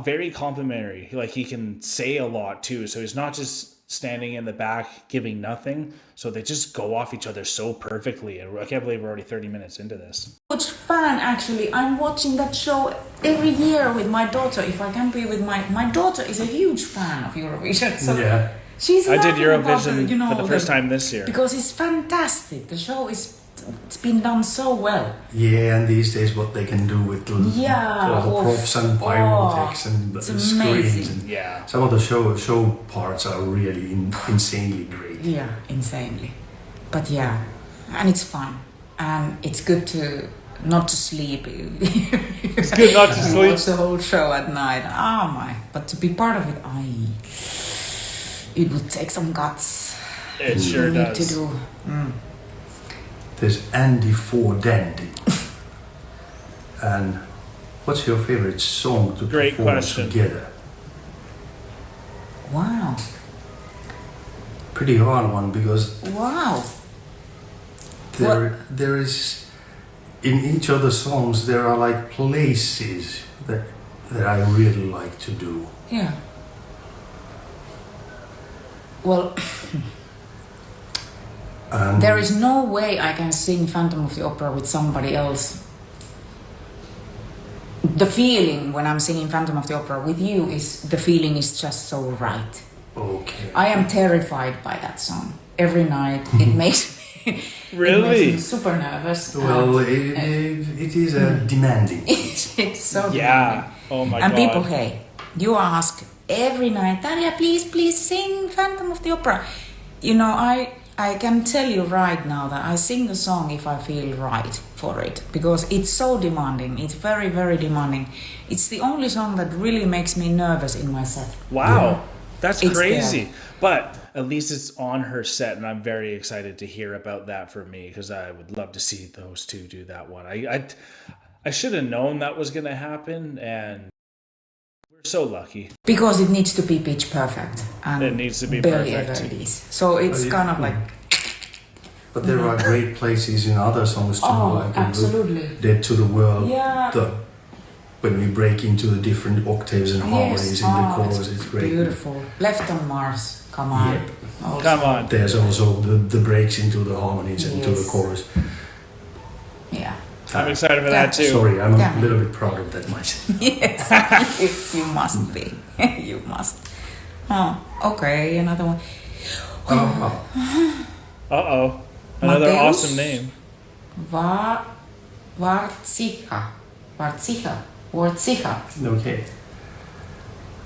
very complimentary. Like, he can say a lot too, so he's not just standing in the back giving nothing. So they just go off each other so perfectly, and I can't believe we're already 30 minutes into this. Huge fan, actually. I'm watching that show every year with my daughter. If I can be with my daughter is a huge fan of Eurovision. So yeah. She's I did Eurovision for the first time this year. Because it's fantastic. The show it's been done so well. Yeah, and these days what they can do with all the props and pyrotechnics and the screens. And some of the show parts are really insanely great. Yeah, insanely. But yeah, and it's fun. And it's good to not to sleep. It's good not to sleep. Watch the whole show at night. Oh my. But to be part of it, it would take some guts. It sure does. To do. There's Andy for Dandy. And what's your favorite song to perform together? Wow. Pretty hard one, because there is in each of the songs there are like places that I really like to do. Yeah. Well, there is no way I can sing Phantom of the Opera with somebody else. The feeling when I'm singing Phantom of the Opera with you the feeling is just so right. Okay. I am terrified by that song. Every night it makes me... Really? It makes me super nervous. Well, it is a demanding. It's so demanding. Yeah. Oh my God. And people, you ask every night, Tarja, please sing Phantom of the Opera. You know, I can tell you right now that I sing the song if I feel right for it, because it's so demanding. It's very, very demanding. It's the only song that really makes me nervous in my set. Wow, that's crazy. But at least it's on her set, and I'm very excited to hear about that for me, because I would love to see those two do that one. I should have known that was going to happen, and we're so lucky. Because it needs to be pitch perfect. And it needs to be barely perfect. ever is. So it's kind of like... But there are great places in other songs too. like absolutely. Dead to the World. Yeah. When we break into the different octaves and harmonies in the chorus, it's great. Beautiful. Left on Mars. Come on. Yep. Come on. There's also the breaks into the harmonies and to the chorus. Yeah. I'm excited for that too. Sorry, I'm Yeah. a little bit proud of that myself. Yes, you must be. You must. Oh, okay, another one. Uh-oh. Another Mateus? awesome name. Wartsicha. Okay.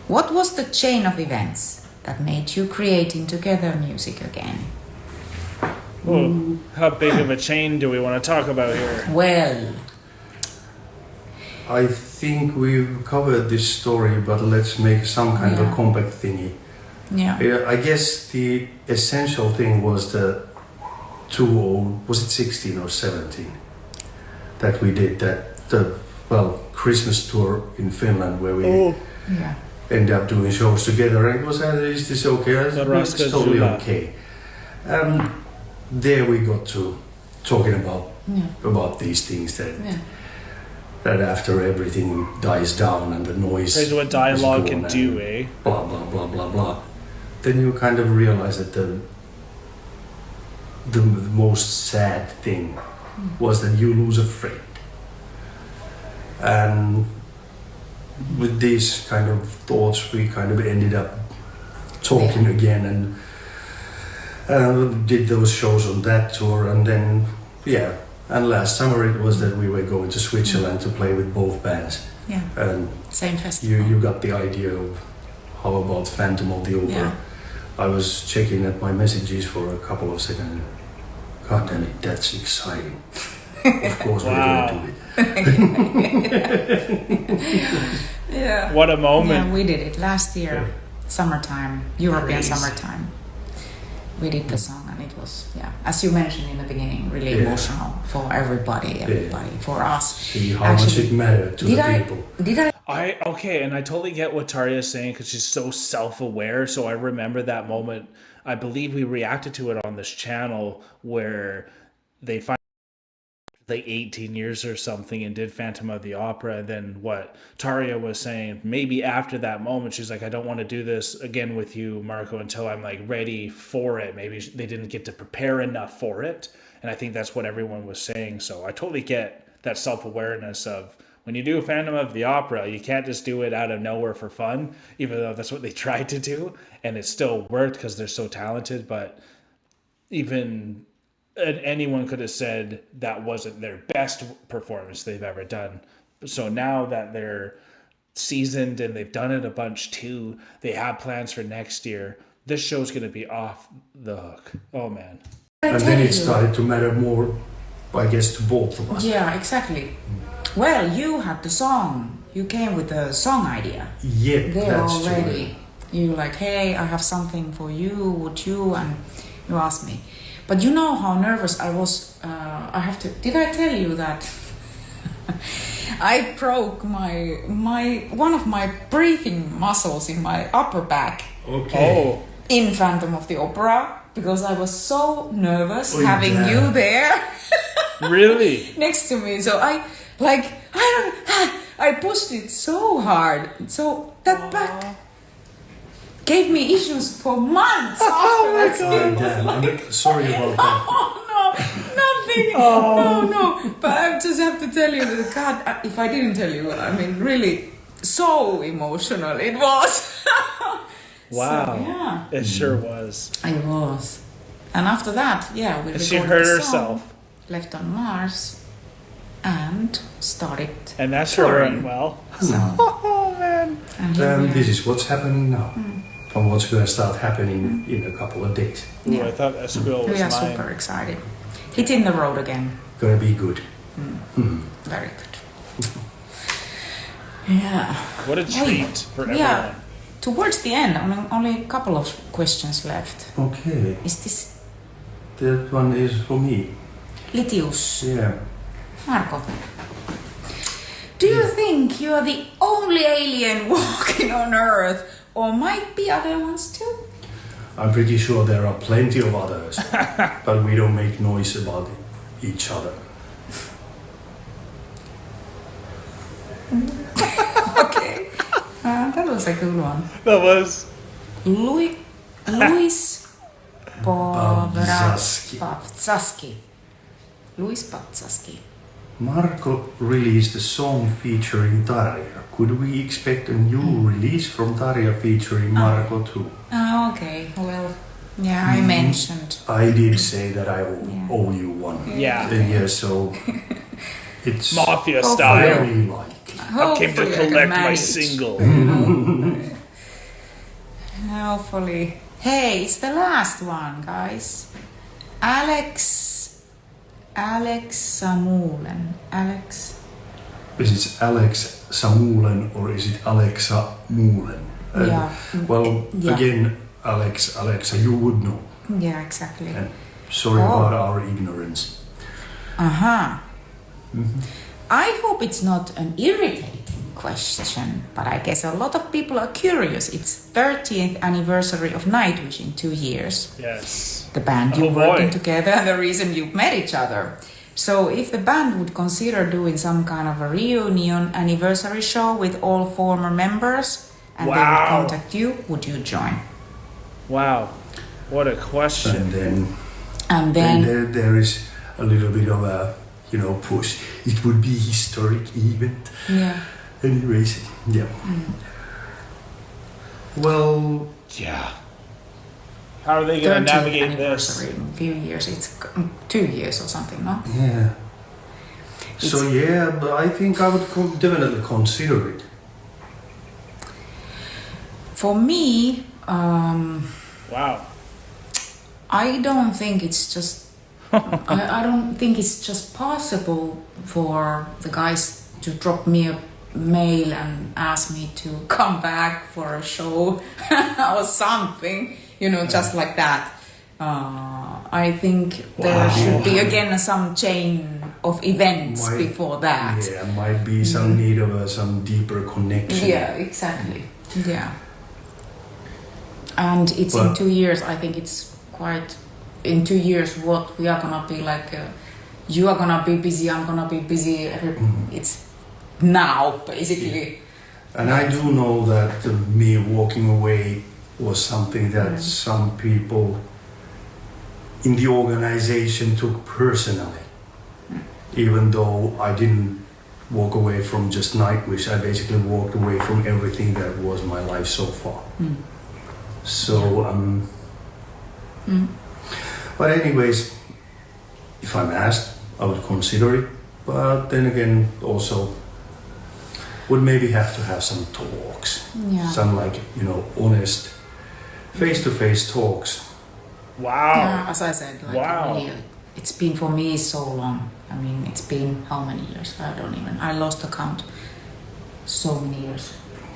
What was the chain of events that made you creating together music again? Ooh, how big of a chain do we want to talk about here? Well, I think we've covered this story, but let's make some kind of Yeah. a compact thingy. yeah. I guess the essential thing was the was it 16 or 17 that we did Christmas tour in Finland where we Yeah. ended up doing shows together, and it was is this okay? The It's Raska totally Zula. okay. There we got to talking about these things that after everything dies down and the noise Here's what is dialogue gone can and do, eh? blah blah blah blah blah, then you kind of realize that the most sad thing was that you lose a friend. And with these kind of thoughts, we kind of ended up talking again and did those shows on that tour. And then, and last summer it was that we were going to Switzerland to play with both bands. Yeah. And Same festival. you got the idea of how about Phantom of the Opera. Yeah. I was checking at my messages for a couple of seconds. God damn it, that's exciting. Of course we're going to do it. Yeah. What a moment. Yeah, we did it last year, summertime, European Crazy. summertime. We did the song, and it was, as you mentioned in the beginning, really Yeah. emotional for everybody, for us. See how much it mattered to the people. Did I? And I totally get what Tarja is saying because she's so self-aware. So I remember that moment. I believe we reacted to it on this channel where they find like 18 years or something and did Phantom of the Opera. And then what Tarja was saying, maybe after that moment, she's like, I don't want to do this again with you, Marko, until I'm like ready for it. Maybe they didn't get to prepare enough for it. And I think that's what everyone was saying. So I totally get that self-awareness of when you do Phantom of the Opera, you can't just do it out of nowhere for fun, even though that's what they tried to do. And it still worked because they're so talented. But even anyone could have said that wasn't their best performance they've ever done. So now that they're seasoned and they've done it a bunch too, they have plans for next year. This show's going to be off the hook. Oh man. And then it started to matter more, I guess, to both of us. Yeah, exactly. Well, you had the song. You came with the song idea. Yeah, There that's already. true. You were like, hey, I have something for you. Would you? And you asked me. But you know how nervous I was. Did I tell you that I broke one of my breathing muscles in my upper back Okay. in Phantom of the Opera because I was so nervous Oh, having yeah. you there Really? next to me. So I pushed it so hard. So that back gave me issues for months afterwards. Oh, damn. I'm sorry about that. Oh no, nothing. No. But I just have to tell you that, God, if I didn't tell you, I mean, really, so emotional it was. Wow. So, yeah, It sure was. it was. And after that, we And she recorded hurt the herself. song, Left on Mars, and started. And that sure touring. went well. So, Oh man. and here we are. This is what's happening now. And what's going to start happening in a couple of days. Ooh, I thought that squirrel was We are mine. super excited. Hitting the road again. Gonna be good. Very good. Yeah. What a treat for everyone. Yeah. Towards the end, I mean, only a couple of questions left. Okay, Is this that one is for me. Litius? Yeah. Marko, do you think you are the only alien walking on Earth, or might be other ones too? I'm pretty sure there are plenty of others, but we don't make noise about each other. Okay. That was a good one. That was. Luis Babzaski. Babzaski. Luis Babzaski. Marko released a song featuring Tarja. Could we expect a new release from Tarja featuring Marko too? Oh, okay. Well, yeah, I mentioned. I did say that I Yeah. owe you one. Yeah. Yeah, so it's Mafia Oh, style. very likely. I came to Hopefully I can collect my manage. single. Hopefully. Hey, it's the last one, guys. Alex Samulen. Alex. Is it Alex Samulen or is it Alexa Muulen? Yeah. Well, Yeah. again, Alexa, you would know. Yeah, exactly. And sorry Oh. about our ignorance. Uh-huh. I hope it's not an irritating question, but I guess a lot of people are curious. It's 30th anniversary of Nightwish in 2 years. Yes. The band Oh, you're boy. working together and the reason you've met each other. So if the band would consider doing some kind of a reunion anniversary show with all former members and they would Wow. contact you, would you join? Wow. What a question. And then there is a little bit of a, push. It would be historic event. Yeah. Anyways, yeah. Well, Yeah. How are they going to 30th navigate this? anniversary in a few years. It's 2 years or something, no? yeah. So yeah, but I think I would definitely consider it. For me, Wow. I don't think it's just. I don't think it's just possible for the guys to drop me a mail and ask me to come back for a show or something, just like that. I think there should be again some chain of events before that. Yeah, might be some need of some deeper connection. Yeah, exactly. Yeah. And it's in 2 years. I think it's quite. In 2 years, what we are gonna be like. You are gonna be busy. I'm gonna be busy. It's now, basically. And I do know that me walking away was something that some people in the organization took personally. Even though I didn't walk away from just Nightwish, I basically walked away from everything that was my life so far. So, but anyways, if I'm asked, I would consider it. But then again, also would maybe have to have some talks. Yeah. Some honest face-to-face talks. Wow. Yeah, as I said, Wow. really, it's been for me so long. I mean, it's been how many years? I lost the count. So many years.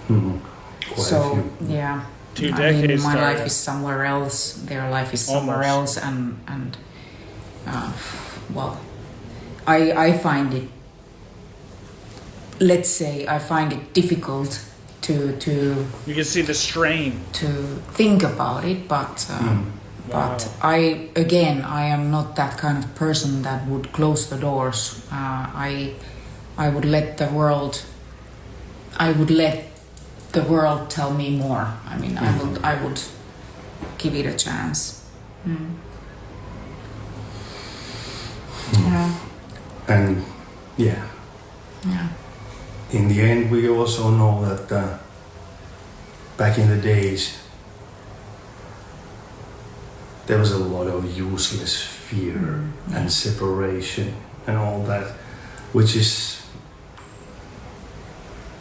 Quite a few. Yeah. 2 I mean, decades. my Tarja. life is somewhere else. Their life is somewhere Almost. else, and well, I find it. Let's say I find it difficult to You can see the strain. think about it, but but I am not that kind of person that would close the doors. I would let the world tell me more. I mean, I would give it a chance. Yeah. And yeah, Yeah. in the end, we also know that back in the days, there was a lot of useless fear and separation and all that, which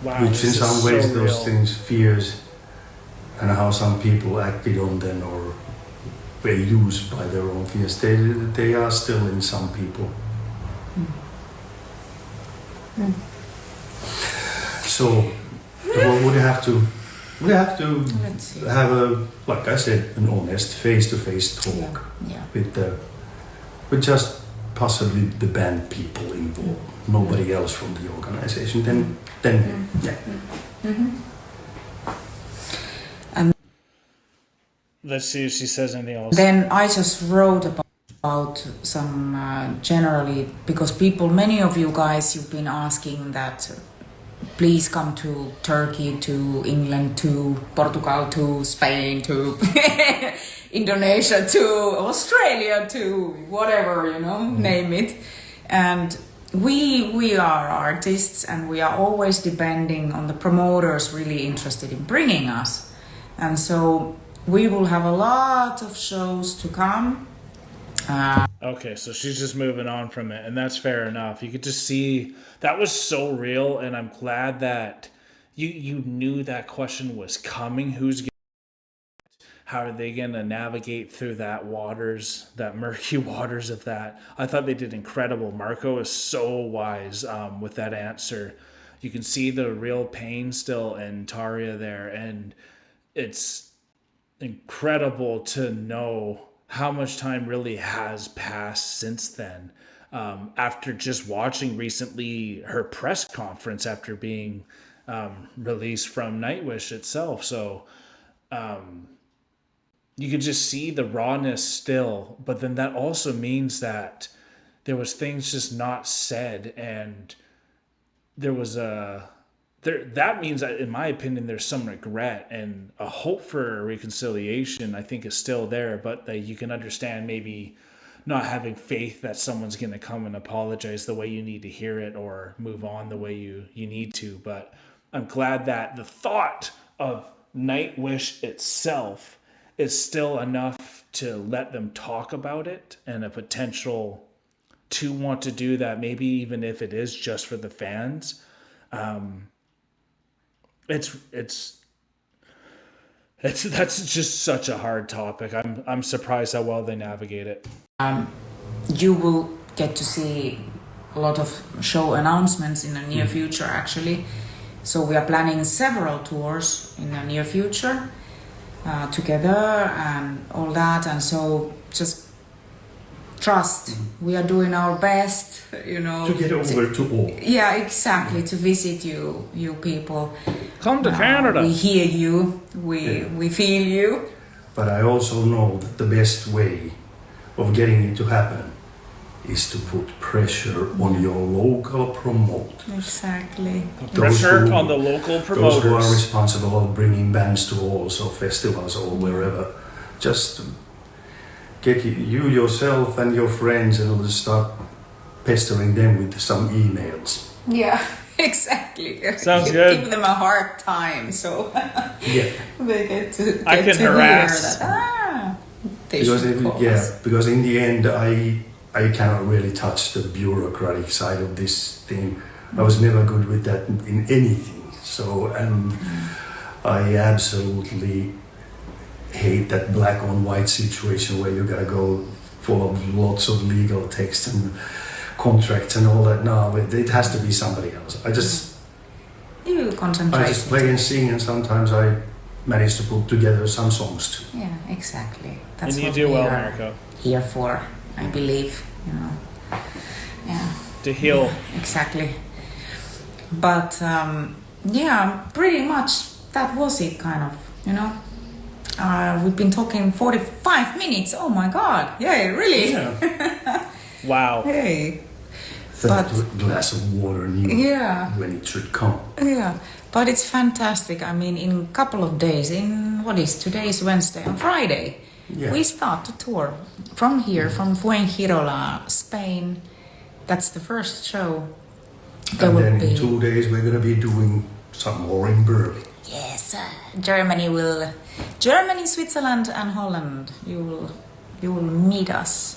Wow. which this in is some so ways those real. things, fears, and how some people acted on them or were used by their own fears, they are still in some people. So we would have to Let's see. have like I said, an honest face-to-face talk Yeah. with just possibly the band people involved, nobody else from the organization. Then yeah. Let's see if she says anything else. Then I just wrote about some generally, because many of you guys, you've been asking that please come to Turkey, to England, to Portugal, to Spain, to Indonesia, to Australia, to whatever, name it. And we are artists, and we are always depending on the promoters really interested in bringing us, and so we will have a lot of shows to come. Okay, so she's just moving on from it, and that's fair enough. You could just see that was so real, and I'm glad that you knew that question was coming. How are they going to navigate through that waters, that murky waters of that? I thought they did incredible. Marko is so wise with that answer. You can see the real pain still in Tarja there, and it's incredible to know how much time really has passed since then. After just watching recently her press conference after being released from Nightwish itself. So you could just see the rawness still, but then that also means that there was things just not said, and there was a there that means that, in my opinion, there's some regret and a hope for reconciliation. I think is still there, but that you can understand maybe not having faith that someone's going to come and apologize the way you need to hear it or move on the way you need to. But I'm glad that the thought of Nightwish itself is still enough to let them talk about it, and a potential to want to do that, maybe even if it is just for the fans. It's that's just such a hard topic. I'm surprised how well they navigate it. You will get to see a lot of show announcements in the near future, actually. So we are planning several tours in the near future together and all that. And so just trust. We are doing our best, To get over to all. Yeah, exactly. To visit you people. Come to Canada. We hear you. We feel you. But I also know that the best way of getting it to happen is to put pressure on your local promoter. Exactly. Pressure on the local Those who are promoters. responsible of bringing bands to halls or festivals or wherever. Just get you yourself and your friends and start pestering them with some emails. Yeah, exactly. Sounds good. Give them a hard time, so Yeah. they get to I can hear harass. that. They should call us. Because in the end I cannot really touch the bureaucratic side of this thing. I was never good with that in anything. So, and I absolutely hate that black on white situation where you gotta go full of lots of legal text and contracts and all that. No, it has to be somebody else. You concentrate. I just play and sing, and sometimes I manage to put together some songs too. Yeah, exactly. That's And you what do we well, are Marko. here for, I believe. Yeah. To heal. Exactly. But yeah, pretty much that was it, kind of. We've been talking 45 minutes. Oh my God! Yeah, really? Yeah. Wow. Hey. That But- glass of water knew Yeah. when it should come. Yeah, but it's fantastic. I mean, in a couple of days, today is Wednesday, on Friday, Yeah. we start to tour from here, from Fuengirola, Spain. That's the first show. There And will then be in 2 days we're gonna be doing some more in Berlin. yes, Germany, Switzerland, and Holland. You will meet us.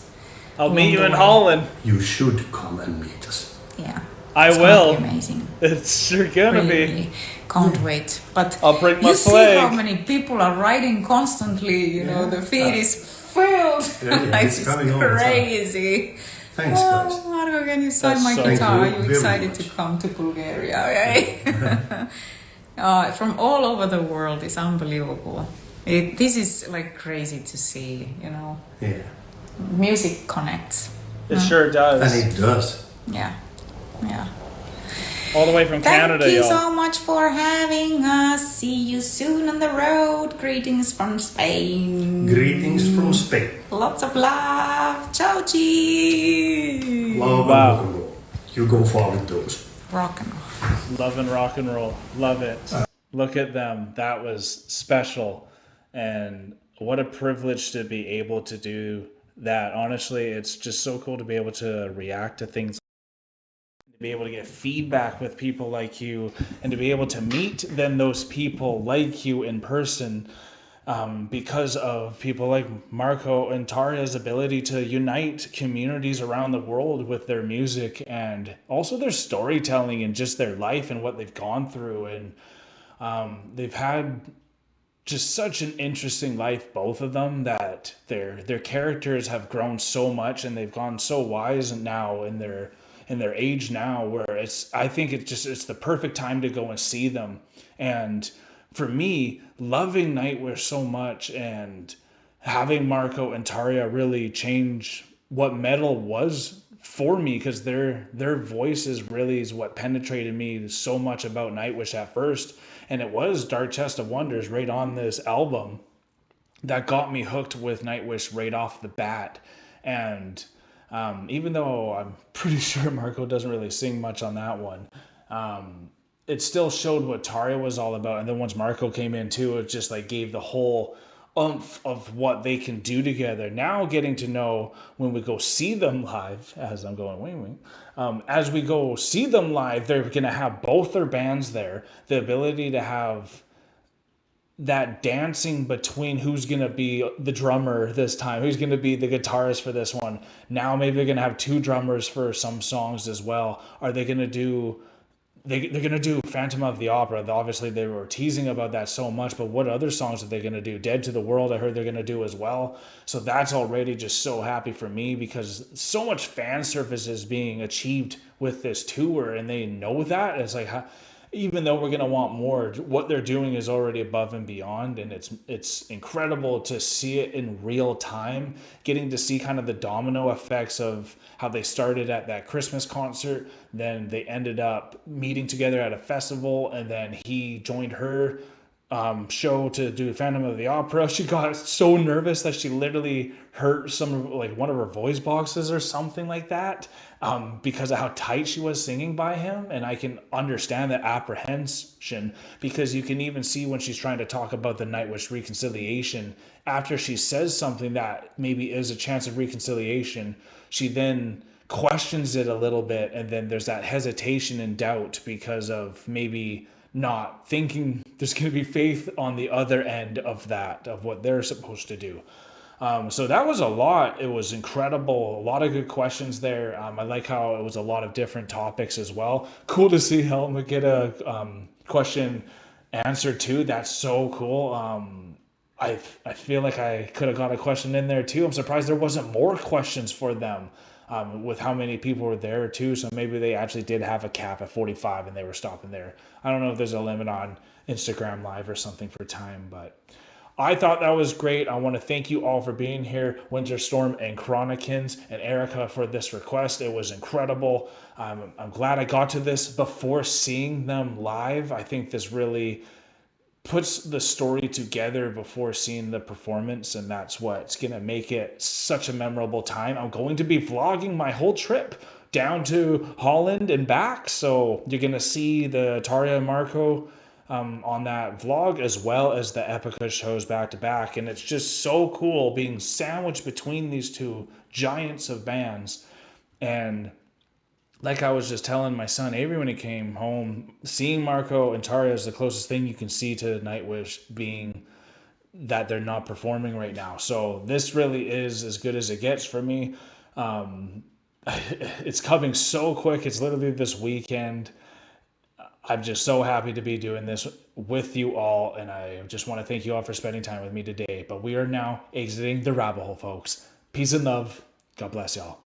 I'll along meet you the in way. Holland. You should come and meet us. Yeah, I it's will. gonna be amazing. It's sure gonna Really, be. can't wait. But I'll bring my you see flag. how many people are writing constantly. The feed is filled. Yeah, Like, it's it's coming all the time. crazy. Thanks, guys. Oh, Marko, can you sign That's my so guitar? cool. Are you Very excited much. to come to Bulgaria? Okay. From all over the world, it's unbelievable. This is like crazy to see. Yeah. Music connects. It sure And does. it does. Yeah. All the way from Canada, Thank you y'all. so much for having us. See you soon on the road. Greetings from Spain. Greetings from Spain. Lots of love. Ciao, chi. Love Wow. and rock and roll. You go far with those. Rock and roll. Love and rock and roll. Love it. Look at them. That was special. And what a privilege to be able to do that. Honestly, it's just so cool to be able to react to things be able to get feedback with people like you, and to be able to meet then those people like you in person, because of people like Marko and Tarja's ability to unite communities around the world with their music and also their storytelling and just their life and what they've gone through. And they've had just such an interesting life, both of them, that their characters have grown so much and they've gone so wise now in their age now, where I think it's the perfect time to go and see them. And for me, loving Nightwish so much and having Marko and Tarja really change what metal was for me, because their voices really is what penetrated me so much about Nightwish at first. And it was Dark Chest of Wonders right on this album that got me hooked with Nightwish right off the bat. And even though I'm pretty sure Marko doesn't really sing much on that one, it still showed what Tarja was all about. And then once Marko came in too, it just like gave the whole oomph of what they can do together. Now getting to know when we go see them live, as I'm going wing wing, as we go see them live, they're going to have both their bands there. The ability to have that dancing between who's going to be the drummer this time, who's going to be the guitarist for this one. Now maybe they're going to have two drummers for some songs as well. Are they going to do they're going to do Phantom of the Opera? Obviously, they were teasing about that so much, but what other songs are they going to do? Dead to the World, I heard they're going to do as well. So that's already just so happy for me, because so much fan service is being achieved with this tour, and they know that. It's like, even though we're going to want more, what they're doing is already above and beyond, and it's incredible to see it in real time, getting to see kind of the domino effects of how they started at that Christmas concert, then they ended up meeting together at a festival, and then he joined her show to do Phantom of the Opera. She got so nervous that she literally hurt one of her voice boxes or something like that, because of how tight she was singing by him. And I can understand that apprehension, because you can even see when she's trying to talk about the Nightwish reconciliation, after she says something that maybe is a chance of reconciliation, she then questions it a little bit, and then there's that hesitation and doubt because of maybe not thinking there's going to be faith on the other end of that, of what they're supposed to do. So that was a lot. It was incredible. A lot of good questions there. I like how it was a lot of different topics as well. Cool to see Helma get a question answered too. That's so cool. I feel like I could have got a question in there too. I'm surprised there wasn't more questions for them. With how many people were there too. So maybe they actually did have a cap at 45 and they were stopping there. I don't know if there's a limit on Instagram Live or something for time, but I thought that was great. I want to thank you all for being here, Winter Storm and Chronicans and Erica, for this request. It was incredible. I'm glad I got to this before seeing them live. I think this really puts the story together before seeing the performance, and that's what's going to make it such a memorable time. I'm going to be vlogging my whole trip down to Holland and back, so you're going to see the Tarja and Marko on that vlog, as well as the Epica shows back to back. And it's just so cool being sandwiched between these two giants of bands. And like I was just telling my son Avery when he came home, seeing Marko and Tarja is the closest thing you can see to Nightwish, being that they're not performing right now. So this really is as good as it gets for me. It's coming so quick. It's literally this weekend. I'm just so happy to be doing this with you all, and I just want to thank you all for spending time with me today. But we are now exiting the rabbit hole, folks. Peace and love. God bless y'all.